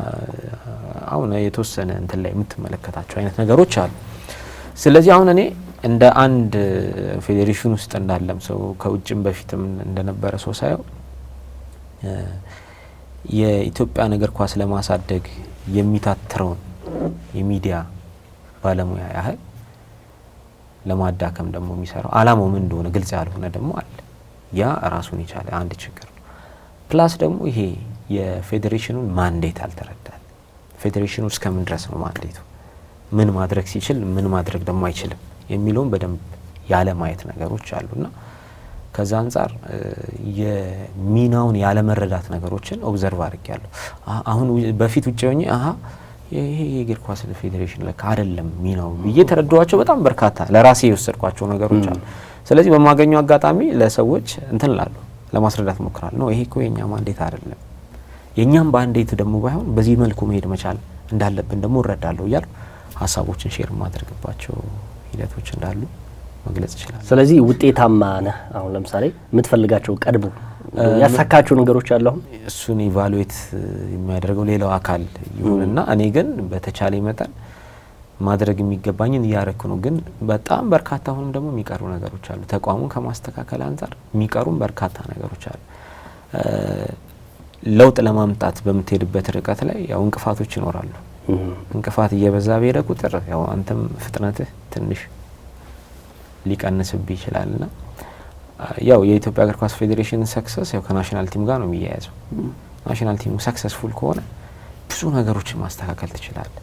አሁን የተወሰነ እንትን ላይ የምትመለከታቸው አይነት ነገሮች አሉ። ስለዚህ አሁን እኔ እንደ አንድ ፌዴሬሽን ውስጥ እንዳለም ሰው ከውጭም በፊትም እንደነበረ ሰው ሳይው የኢትዮጵያ እግር ኳስ ለማሳደግ የሚታትረውን የሚዲያ ባለሙያ ያህል ለማዳከም ደግሞ የሚሰራው አላማው ምን እንደሆነ ግልጽ ያልሆነ ደግሞ አለ። ያ ራሱን የቻለ አንድ ችግር ነው። ፕላስ ደግሞ ይሄ የፌዴሬሽኑን ማንዴት አልተረዳል። ፌዴሬሽኑ እስከምን ድረስ ነው ማንዴቱ፣ ምን ማድረግ ሲችል ምን ማድረግ ደግሞ አይችልም የሚለውን በደንብ ያለ ማየት ነገሮች አሉና ከዛ አንፃር የሚናውን ያለ መረዳት ነገሮችን ኦብዘርቭ አድርጌያለሁ። አሁን በፊት ውጪ ሆኜ ይሄ የእግር ኳስ ፌዴሬሽን ለካ አይደለም ሚናው ብዬ ተረዳኋቸው። በጣም በርካታ ለራሴ የወሰድኳቸው ነገሮች አሉ። ስለዚህ በማገኘው አጋጣሚ ለሰዎች እንትን ላሉ ለማስረዳት ሞክራለሁ። ነው ይሄ እኮ የኛ ማንዴት አይደለም፣ የኛም ባንዴት ደግሞ ባይሆን በዚህ መልኩ መሄድ መቻል እንዳለብን ደግሞ እረዳለሁ እያልኩ ሀሳቦችን ሼር ማድረግባቸው ሂደቶች እንዳሉ መግለጽ ይችላል። ስለዚህ ውጤታማ ነህ። አሁን ለምሳሌ የምትፈልጋቸው ቀድሞ ያሳካቸው ነገሮች አሉ። አሁን እሱን ኢቫሉዌት የሚያደርገው ሌላው አካል ይሁንና እኔ ግን በተቻለ መጠን ማድረግ የሚገባኝን እያረኩ ነው። ግን በጣም በርካታ አሁንም ደግሞ የሚቀሩ ነገሮች አሉ። ተቋሙን ከማስተካከል አንፃር የሚቀሩም በርካታ ነገሮች አሉ። ለውጥ ለማምጣት በምትሄድበት ርቀት ላይ ያው እንቅፋቶች ይኖራሉ። እንቅፋት እየበዛ በሄደ ቁጥር ያው አንተም ፍጥነትህ ትንሽ ሊቀንስብህ ይችላልና ያው የኢትዮጵያ እግር ኳስ ፌዴሬሽን ሰክሰስ ያው ከናሽናል ቲም ጋር ነው የሚያያዘው። ናሽናል ቲሙ ሰክሰስፉል ከሆነ ብዙ ነገሮችን ማስተካከል ትችላለህ።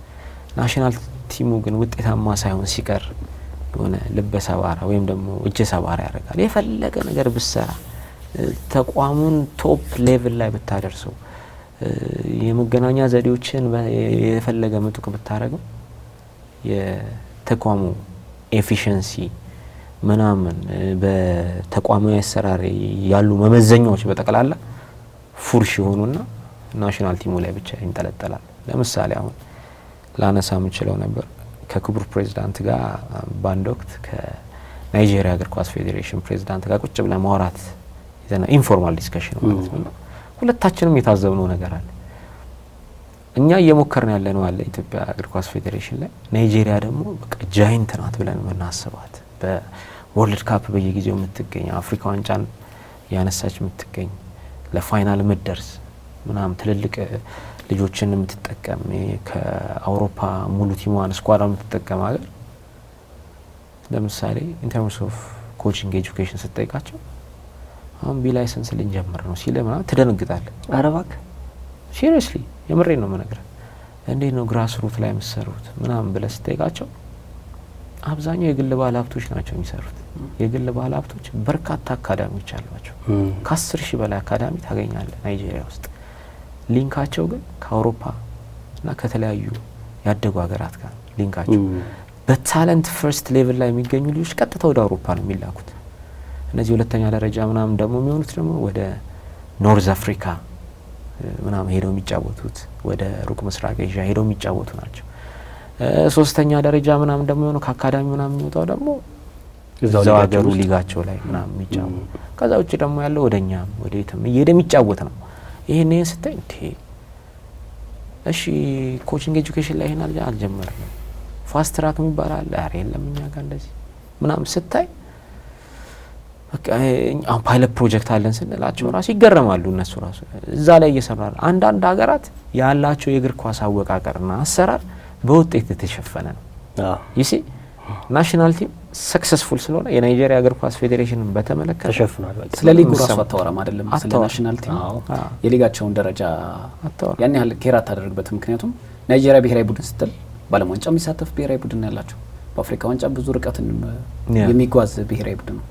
ናሽናል ቲሙ ግን ውጤታማ ሳይሆን ሲቀር የሆነ ልበ ሰባራ ወይም ደግሞ እጀ ሰባራ ያደርጋል። የፈለገ ነገር ብሰራ ተቋሙን ቶፕ ሌቭል ላይ ብታደርሰው የመገናኛ ዘዴዎችን የፈለገ ምጡቅ ብታረገው የተቋሙ ኤፊሽንሲ ምናምን በተቋማዊ አሰራር ያሉ መመዘኛዎች በጠቅላላ ፉርሽ ይሆኑና ናሽናል ቲሙ ላይ ብቻ ይንጠለጠላል። ለምሳሌ አሁን ላነሳ የምችለው ነበር ከክቡር ፕሬዝዳንት ጋር በአንድ ወቅት ከናይጄሪያ እግር ኳስ ፌዴሬሽን ፕሬዝዳንት ጋር ቁጭ ብለን ማውራት ይዘና ኢንፎርማል ዲስከሽን ማለት ነው። ሁለታችንም የታዘብነው ነገር አለ። እኛ እየሞከርን ያለነው አለ ኢትዮጵያ እግር ኳስ ፌዴሬሽን ላይ፣ ናይጄሪያ ደግሞ በቃ ጃይንት ናት ብለን የምናስባት በወርልድ ካፕ በየጊዜው የምትገኝ አፍሪካ ዋንጫን ያነሳች የምትገኝ ለፋይናል ምትደርስ ምናምን ትልልቅ ልጆችን የምትጠቀም ከአውሮፓ ሙሉ ቲሟን ስኳድ የምትጠቀም ሀገር ለምሳሌ ኢን ተርምስ ኦፍ ኮቺንግ ኤጁኬሽን ስትጠይቃቸው አሁን ቢ-ላይሰንስ ልንጀምር ነው ሲል ምናምን ትደነግጣለህ። ኧረ እባክህ ሲሪየስሊ የምሬን ነው የምነግርህ። እንዴት ነው ግራስ ሩት ላይ የምትሰሩት ምናምን ብለህ ስትጠይቃቸው አብዛኛው የግል ባለ ሀብቶች ናቸው የሚሰሩት። የግል ባለ ሀብቶች በርካታ አካዳሚዎች አሏቸው። ከ10,000 በላይ አካዳሚ ታገኛለህ ናይጄሪያ ውስጥ። ሊንካቸው ግን ከአውሮፓ እና ከተለያዩ ያደጉ ሀገራት ጋር ሊንካቸው። በታለንት ፈርስት ሌቭል ላይ የሚገኙ ልጆች ቀጥታ ወደ አውሮፓ ነው የሚላኩት። እነዚህ ሁለተኛ ደረጃ ምናምን ደግሞ የሚሆኑት ደግሞ ወደ ኖርዝ አፍሪካ ምናምን ሄደው የሚጫወቱት፣ ወደ ሩቅ ምስራቅ ኤዥያ ሄደው የሚጫወቱ ናቸው። ሶስተኛ ደረጃ ምናምን ደግሞ የሆነው ከአካዳሚ ምናምን የሚወጣው ደግሞ እዛው ሀገሩ ሊጋቸው ላይ ምናምን የሚጫወቱ። ከዛ ውጭ ደግሞ ያለው ወደኛም ወደ የትም እየሄደ የሚጫወት ነው። ይሄን ስታይ እንዴ እሺ ኮቺንግ ኤጁኬሽን ላይ ይሄን አልጀመረም። ፋስት ትራክ የሚባል አለ። አረ የለም እኛ ጋር እንደዚህ ምናምን ስታይ በቃ አሁን ፓይለት ፕሮጀክት አለን ስንላቸው ራሱ ይገረማሉ እነሱ ራሱ እዛ ላይ እየሰራሉ። አንዳንድ ሀገራት ያላቸው የእግር ኳስ አወቃቀርና አሰራር በውጤት የተሸፈነ ነው። ይሲ ናሽናል ቲም ሰክሰስፉል ስለሆነ የናይጄሪያ እግር ኳስ ፌዴሬሽንን በተመለከተ ተሸፍኗል። በቃ ስለ ሊጉ ራሱ አታወራም አይደለም? ስለ ናሽናል ቲም የሊጋቸውን ደረጃ ያን ያህል ኬር አታደርግበትም። ምክንያቱም ናይጄሪያ ብሔራዊ ቡድን ስትል በዓለም ዋንጫ የሚሳተፍ ብሔራዊ ቡድን ያላቸው በአፍሪካ ዋንጫ ብዙ ርቀትን የሚጓዝ ብሔራዊ ቡድን ነው።